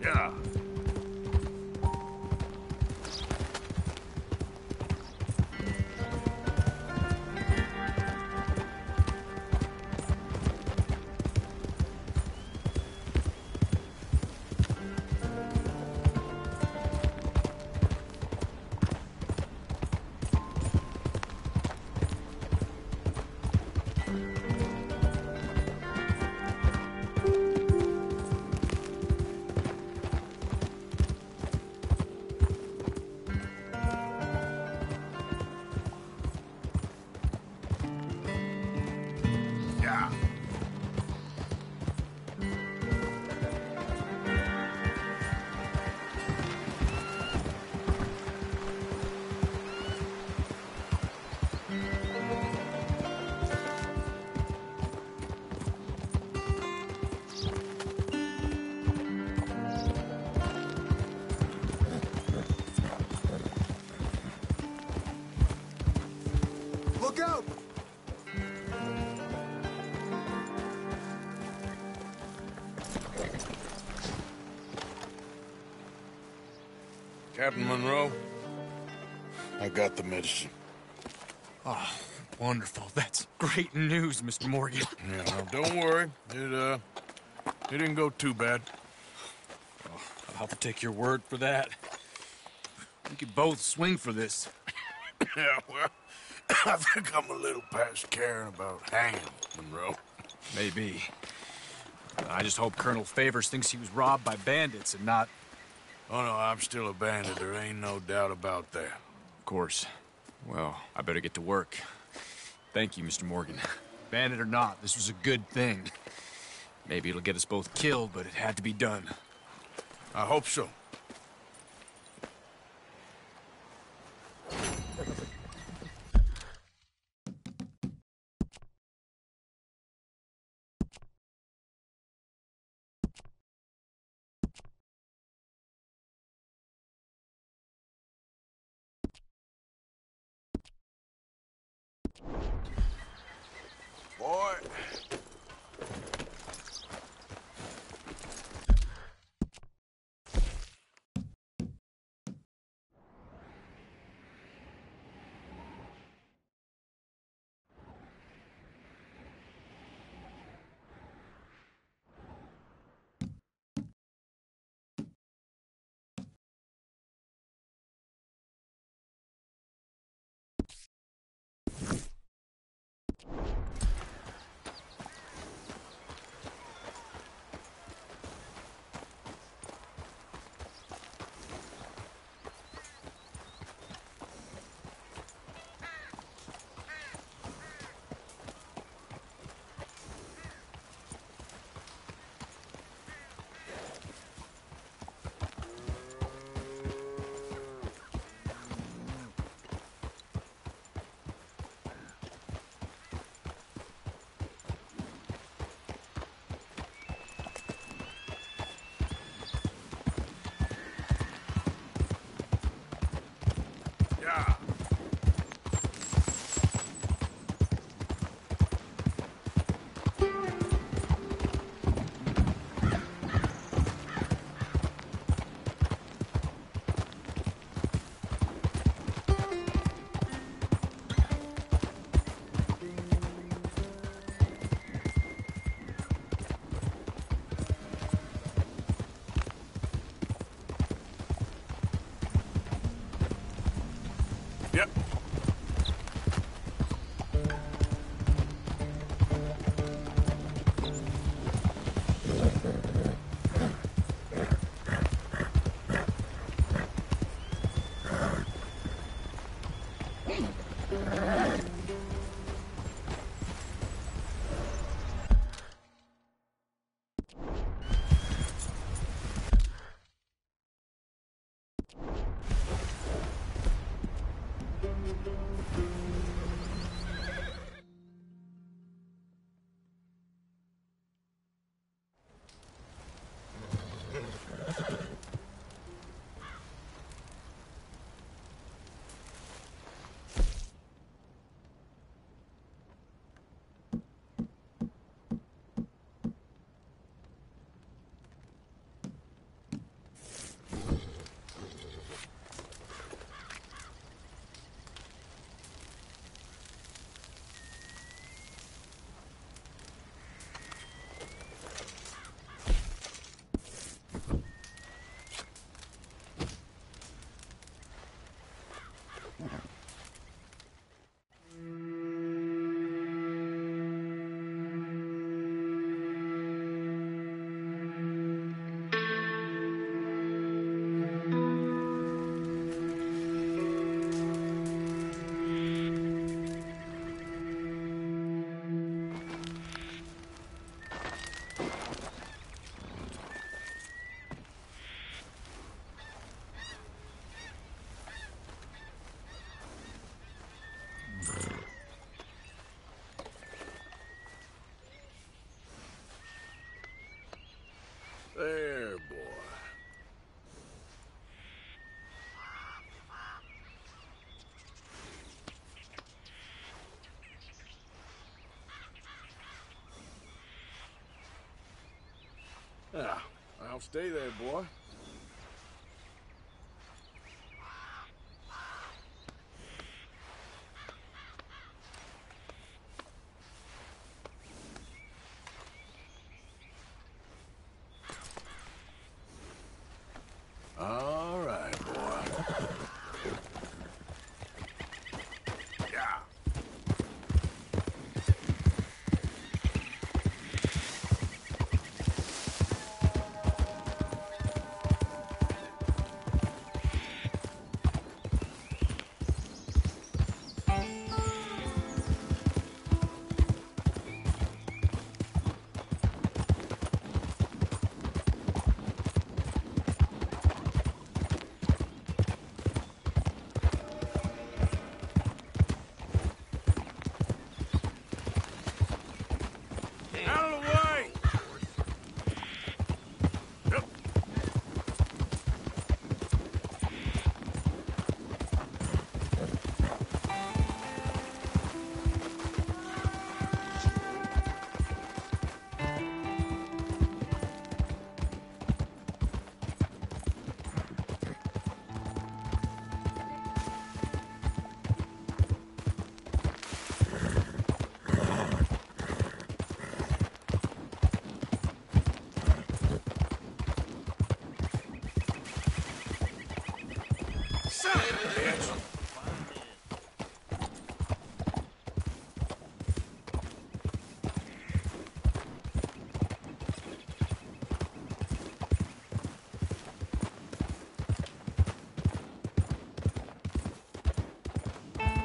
Yeah. Yeah. Look out! Captain Monroe, I got the medicine. Oh, wonderful. That's great news, Mr. Morgan. Yeah, now don't worry. It didn't go too bad. Oh, I'll have to take your word for that. We could both swing for this. Yeah, well, I think I'm a little past caring about hanging, Monroe. Maybe. I just hope Colonel Favors thinks he was robbed by bandits and not... Oh, no, I'm still a bandit. There ain't no doubt about that. Of course. Well, I better get to work. Thank you, Mr. Morgan. Bandit or not, this was a good thing. Maybe it'll get us both killed, but it had to be done. I hope so. Boy. Yep. There, boy. Yeah, I'll stay there, boy. All right, boy. Yeah. Out of the way! Yep. Son of a bitch!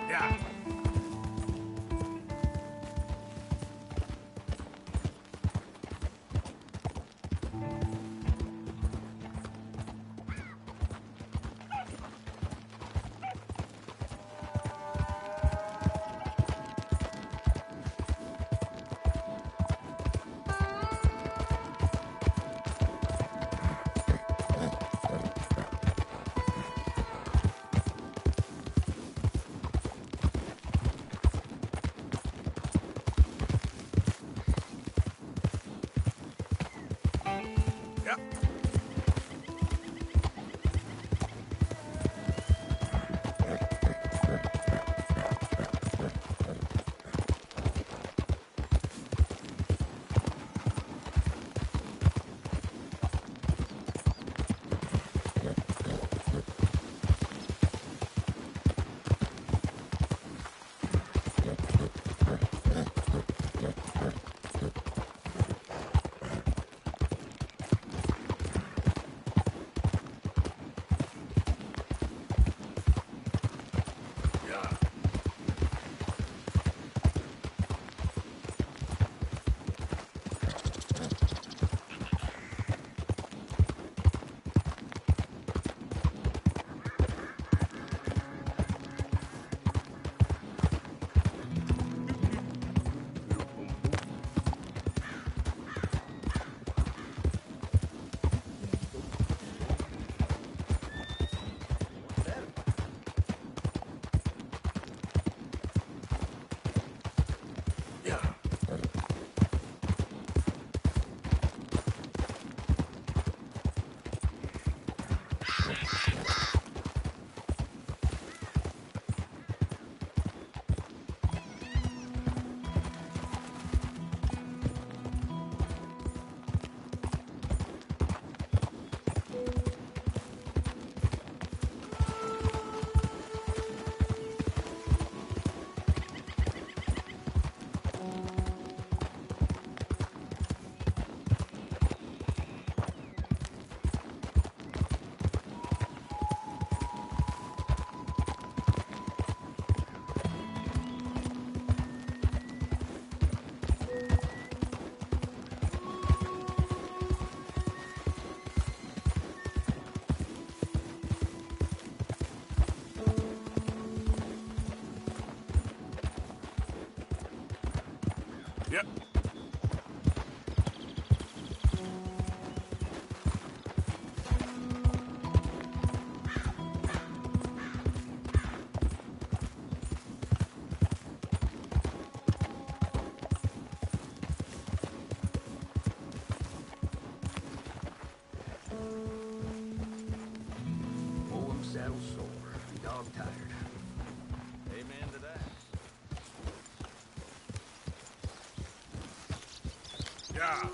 Yeah. Yep. Yep. Oh, I'm saddle sore. Dog tired. Amen to that. Yeah.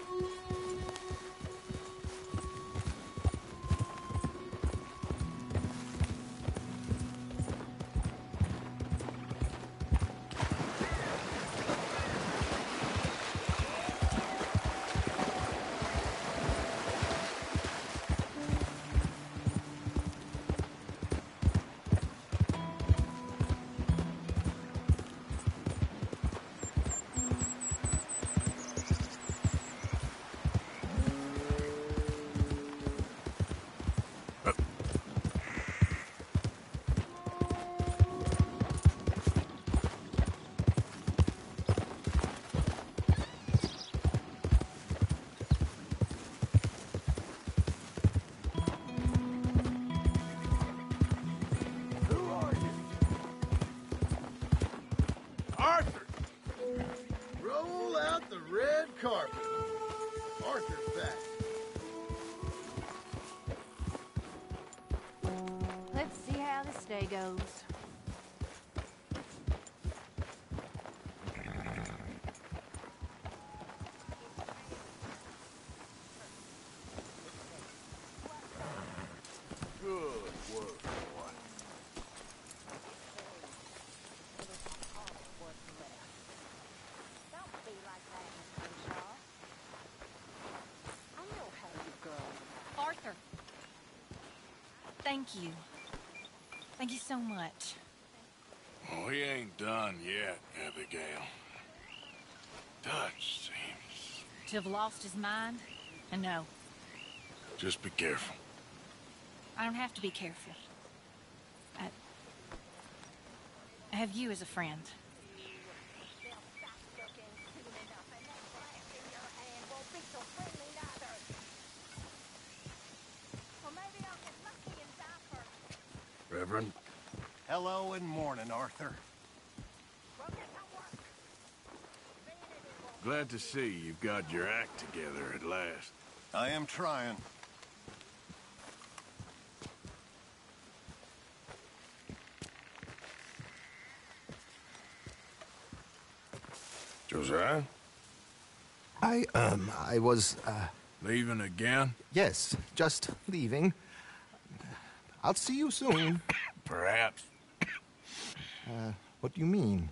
Who are you? Arthur! Roll out the red carpet. Arthur's back. Let's see how this day goes. Good work, boy. Don't be like that, Mr. Shaw. I know how you go. Arthur. Thank you. Thank you so much. Oh, he ain't done yet, Abigail. Dutch seems... To have lost his mind? And no, Just be careful. I don't have to be careful. I have you as a friend. Reverend? Hello and morning, Arthur. Glad to see you've got your act together at last. I am trying. Josiah? I was, Leaving again? yes, just leaving. I'll see you soon. Perhaps. What do you mean?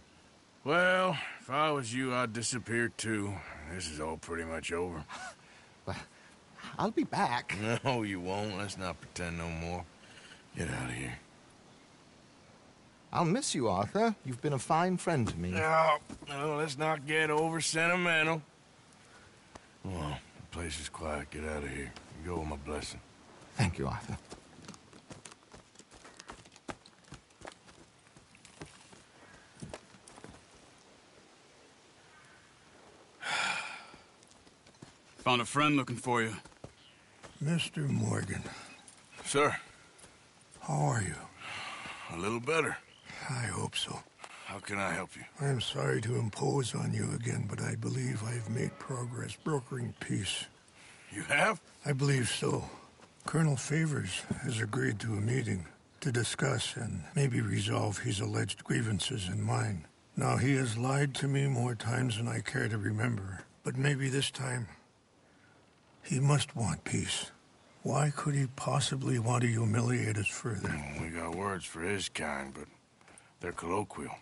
Well, if I was you, I'd disappear too. This is all pretty much over. Well, I'll be back. No, you won't. Let's not pretend no more. Get out of here. I'll miss you, Arthur. You've been a fine friend to me. No, let's not get over sentimental. Come on, the place is quiet. Get out of here. You go with my blessing. Thank you, Arthur. Found a friend looking for you. Mr. Morgan, Sir, how are you? a little better. I hope so. How can I help you? I'm sorry to impose on you again, but I believe I've made progress brokering peace. You have? I believe so. Colonel Favors has agreed to a meeting to discuss and maybe resolve his alleged grievances and mine. Now, he has lied to me more times than I care to remember, but maybe this time he must want peace. Why could he possibly want to humiliate us further? We got words for his kind, but they're colloquial.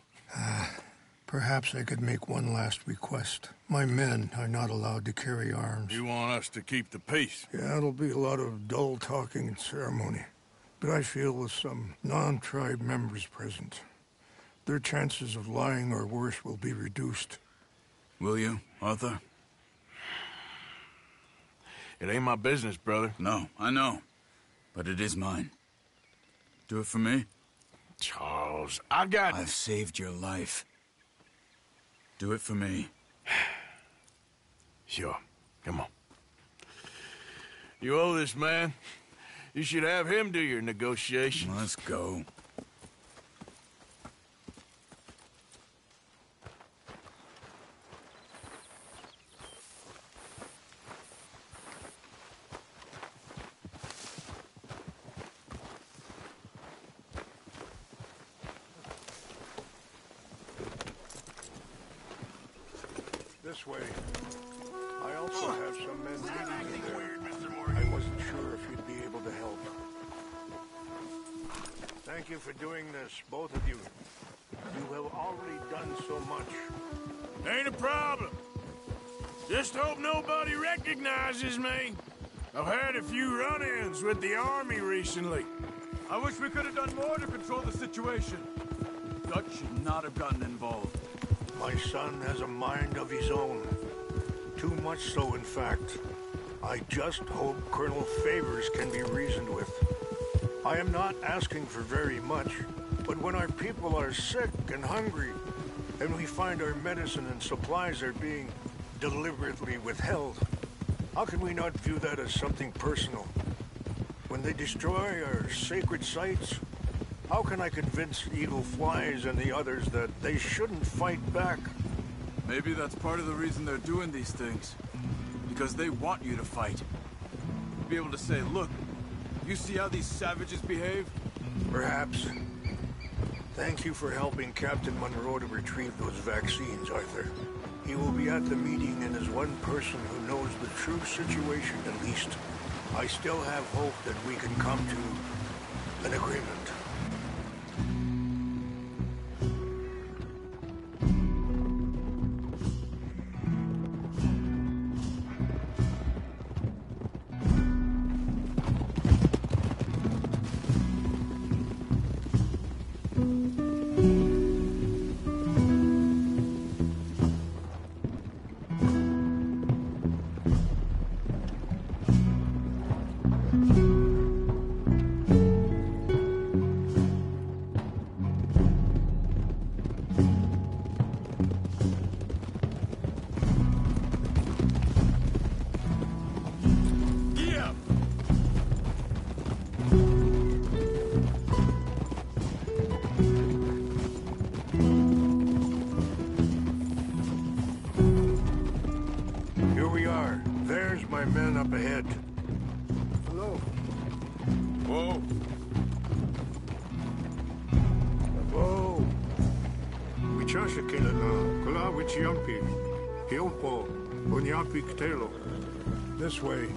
Perhaps I could make one last request. My men are not allowed to carry arms. You want us to keep the peace? Yeah, it'll be a lot of dull talking and ceremony. But I feel with some non-tribe members present, their chances of lying or worse will be reduced. Will you, Arthur? It ain't my business, brother. No, I know. But it is mine. Do it for me? Charles, I've saved your life. Do it for me. Sure. Come on. You owe this man. You should have him do your negotiations. Let's go. This way. I also have some men meeting there. I wasn't sure if you'd be able to help. Thank you for doing this, both of you. You have already done so much. Ain't a problem. Just hope nobody recognizes me. I've had a few run-ins with the army recently. I wish we could have done more to control the situation. Dutch should not have gotten involved. My son has a mind of his own. Too much so, in fact. I just hope Colonel Favors can be reasoned with. I am not asking for very much, but when our people are sick and hungry, and we find our medicine and supplies are being deliberately withheld, how can we not view that as something personal? When they destroy our sacred sites, how can I convince Eagle Flies and the others that they shouldn't fight back? Maybe that's part of the reason they're doing these things. Because they want you to fight. Be able to say, look, you see how these savages behave? Perhaps. Thank you for helping Captain Monroe to retrieve those vaccines, Arthur. He will be at the meeting and is one person who knows the true situation at least. I still have hope that we can come to an agreement. Up ahead. Hello. Whoa. Whoa. Wichashakila na kula wichiampi. Hilpo unyapi ktelo. This way.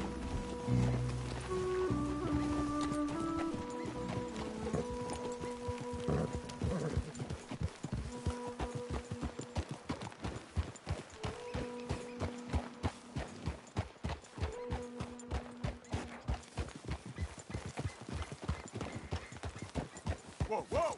Whoa, whoa!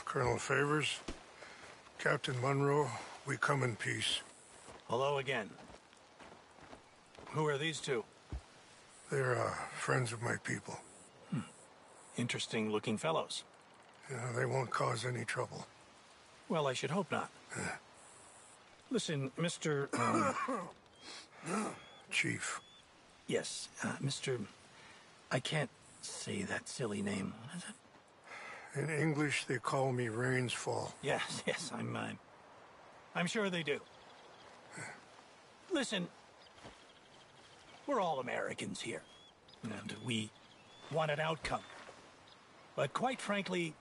Colonel Favors, Captain Monroe, we come in peace. Hello again. Who are these two? They're friends of my people. Interesting looking fellows. Yeah, they won't cause any trouble. Well, I should hope not. Listen, Mr. Chief. Yes, Mr. I can't say that silly name. What is it? In English, they call me Rainsfall. Yes, I'm sure they do. Listen, we're all Americans here, and we want an outcome. But quite frankly,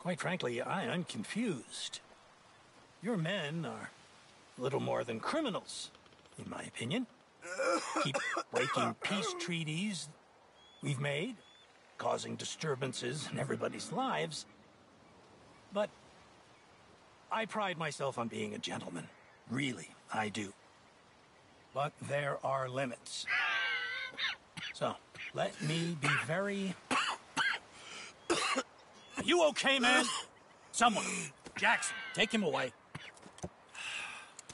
I'm confused. Your men are little more than criminals, in my opinion. Keep breaking peace treaties we've made, causing disturbances in everybody's lives. But I pride myself on being a gentleman. Really, I do. But there are limits. So, let me be very... Are you okay, man? Someone. Jackson, take him away.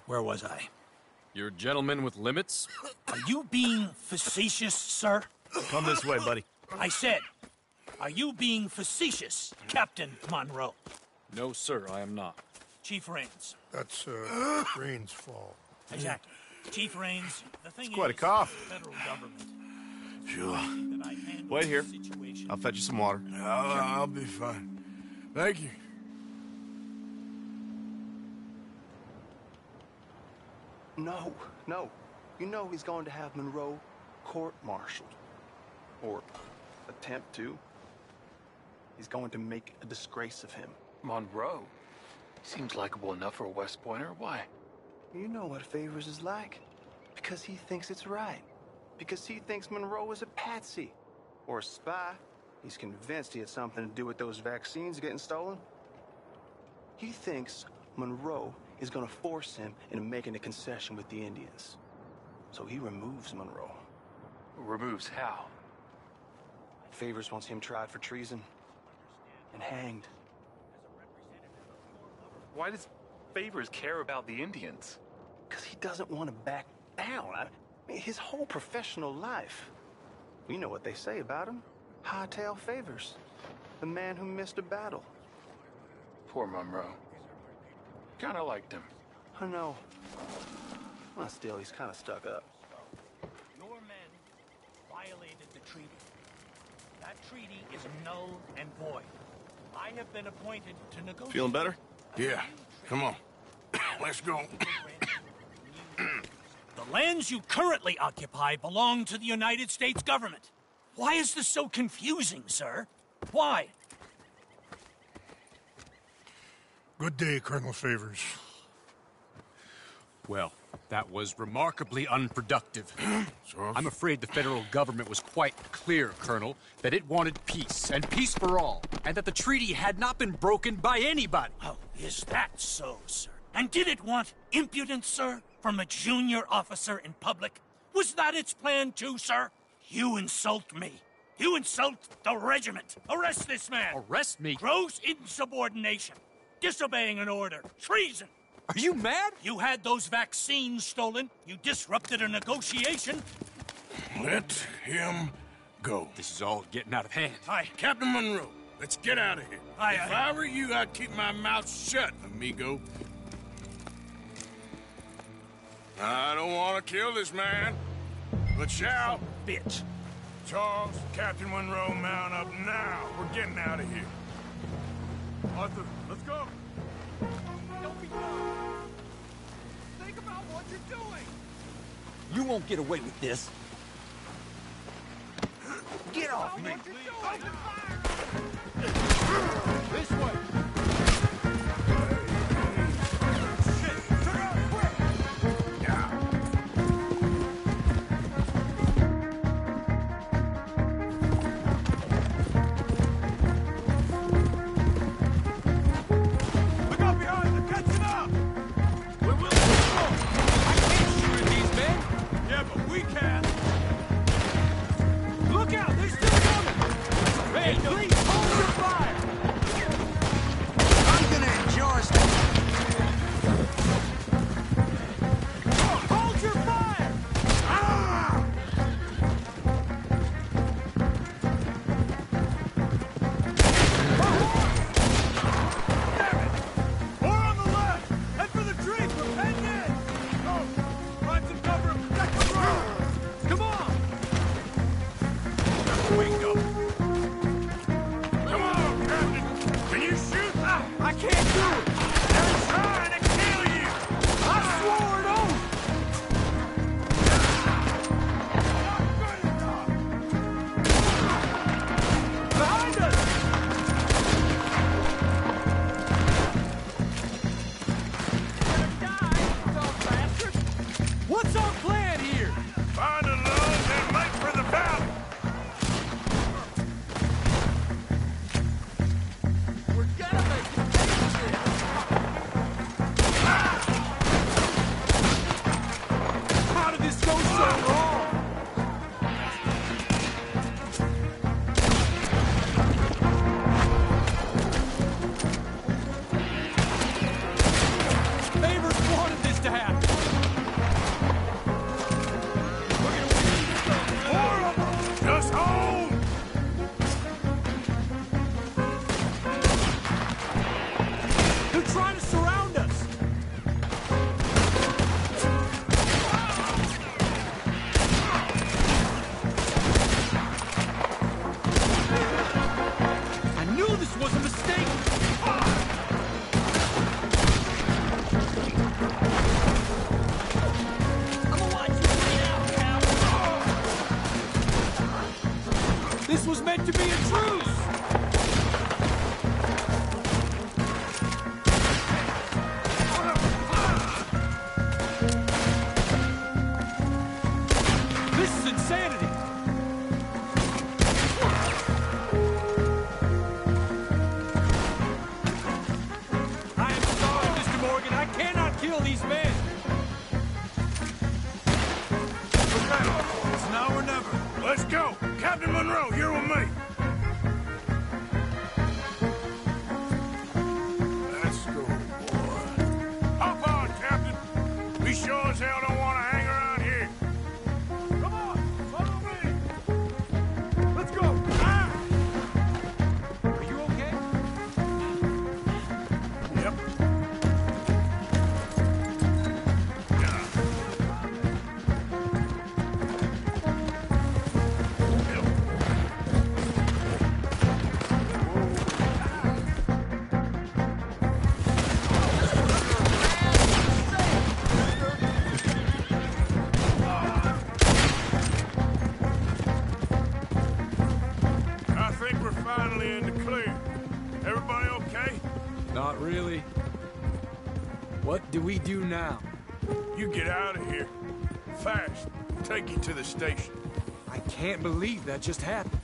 Where was I? You're a gentleman with limits? Are you being facetious, sir? Come this way, buddy. I said, are you being facetious, Captain Monroe? No, sir, I am not. Chief Raines. That's, Rainsfall. Exactly. Chief Raines, the thing It's quite a is, cough. the federal government. Sure. That I handle Wait here. the situation. I'll fetch you some water. I'll be fine. Thank you. No. You know he's going to have Monroe court-martialed. Or attempt to. He's going to make a disgrace of him. Monroe? Seems likable enough for a West Pointer. Why? You know what Favors is like. Because he thinks it's right. Because he thinks Monroe is a patsy. Or a spy. He's convinced he had something to do with those vaccines getting stolen. He thinks Monroe is going to force him into making a concession with the Indians. So he removes Monroe. Removes how? Favors wants him tried for treason and hanged. Why does Favors care about the Indians? Because he doesn't want to back down. I mean, his whole professional life. You know what they say about him. Hightail Favors. The man who missed a battle. Poor Monroe. Kinda liked him. I know. Well, still, he's kind of stuck up. Your men violated the treaty. That treaty is null and void. I have been appointed to negotiate. Feeling better? Yeah. Come on. Let's go. The lands you currently occupy belong to the United States government. Why is this so confusing, sir? Why? Good day, Colonel Favors. Well, that was remarkably unproductive. I'm afraid the federal government was quite clear, Colonel, that it wanted peace, and peace for all, and that the treaty had not been broken by anybody. Oh, is that so, sir? And did it want impudence, sir, from a junior officer in public? Was that its plan too, sir? You insult me. You insult the regiment. Arrest this man. Arrest me? Gross insubordination. Disobeying an order. Treason. Are you mad? You had those vaccines stolen. You disrupted a negotiation. Let him go. This is all getting out of hand. Aye. Captain Monroe, let's get out of here. Aye, if I were you, I'd keep my mouth shut, amigo. I don't want to kill this man, but shall. Bitch. Charles, Captain Monroe, mount up now. We're getting out of here. Arthur, let's go. Don't be dumb. Think about what you're doing. You won't get away with this. Get off me! This way. This was meant to be a truce! This is insanity! I am sorry, Mr. Morgan. I cannot kill these men! It's now or never. Let's go. Captain Monroe, you're with me. Let's go, boy. Hop on, Captain. We sure as hell don't want to hang around here. Come on, follow me. Let's go. Ah! Are you okay? Yep. I think we're finally in the clear. Everybody okay? Not really. What do we do now? You get out of here. Fast. We'll take you to the station. I can't believe that just happened.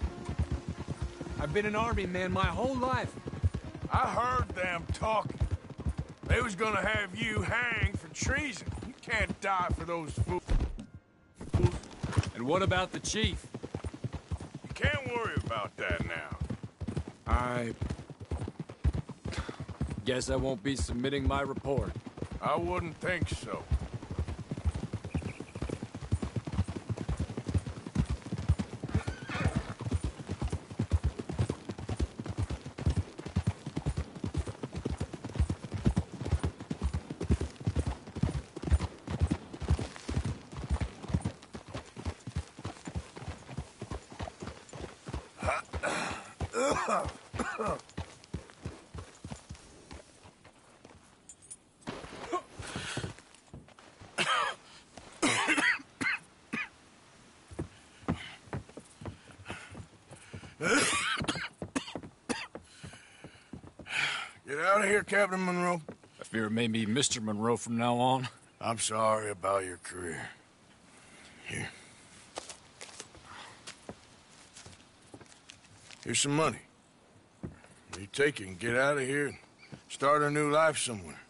I've been an army man my whole life. I heard them talking. They was gonna have you hanged for treason. You can't die for those fools. And what about the chief? You can't worry about that now. I guess I won't be submitting my report. I wouldn't think so. Get out of here, Captain Monroe. I fear it may be Mr. Monroe from now on. I'm sorry about your career. Here. Here's some money. You take it and get out of here and start a new life somewhere.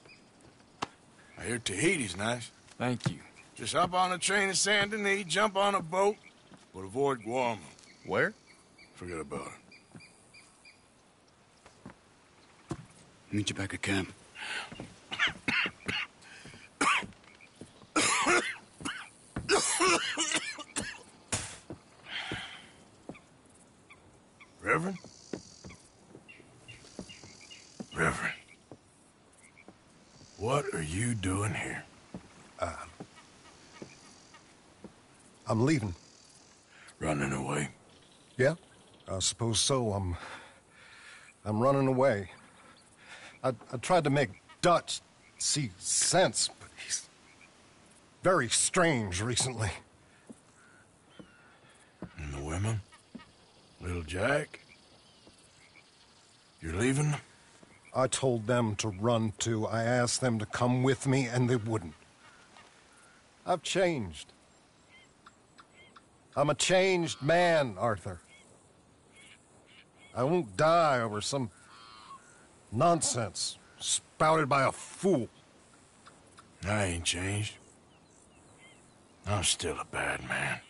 I hear Tahiti's nice. Thank you. Just hop on a train to Saint Denis, jump on a boat, but avoid Guam. Where? Forget about it. Meet you back at camp. Reverend? Reverend. What are you doing here? I'm leaving. Running away? Yeah, I suppose so. I'm running away. I tried to make Dutch see sense, but he's very strange recently. And the women? Little Jack? You're leaving them? I told them to run too. I asked them to come with me, and they wouldn't. I've changed. I'm a changed man, Arthur. I won't die over some nonsense spouted by a fool. I ain't changed. I'm still a bad man.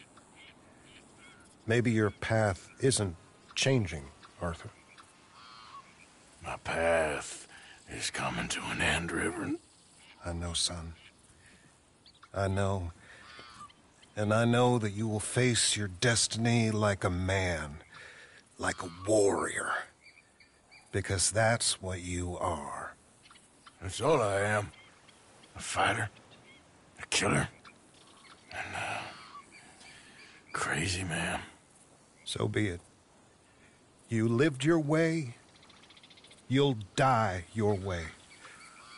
Maybe your path isn't changing, Arthur. My path is coming to an end, Reverend. I know, son. I know. And I know that you will face your destiny like a man, like a warrior. Because that's what you are. That's all I am. A fighter, a killer, and a crazy man. So be it. You lived your way, you'll die your way.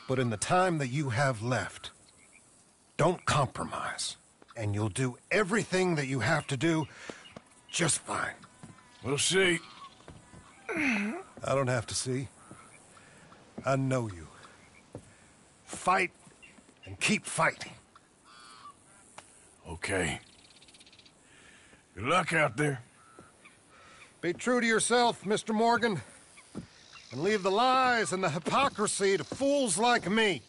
But in the time that you have left, don't compromise. And you'll do everything that you have to do just fine. We'll see. I don't have to see. I know you. Fight and keep fighting. Okay. Good luck out there. Be true to yourself, Mr. Morgan, and leave the lies and the hypocrisy to fools like me.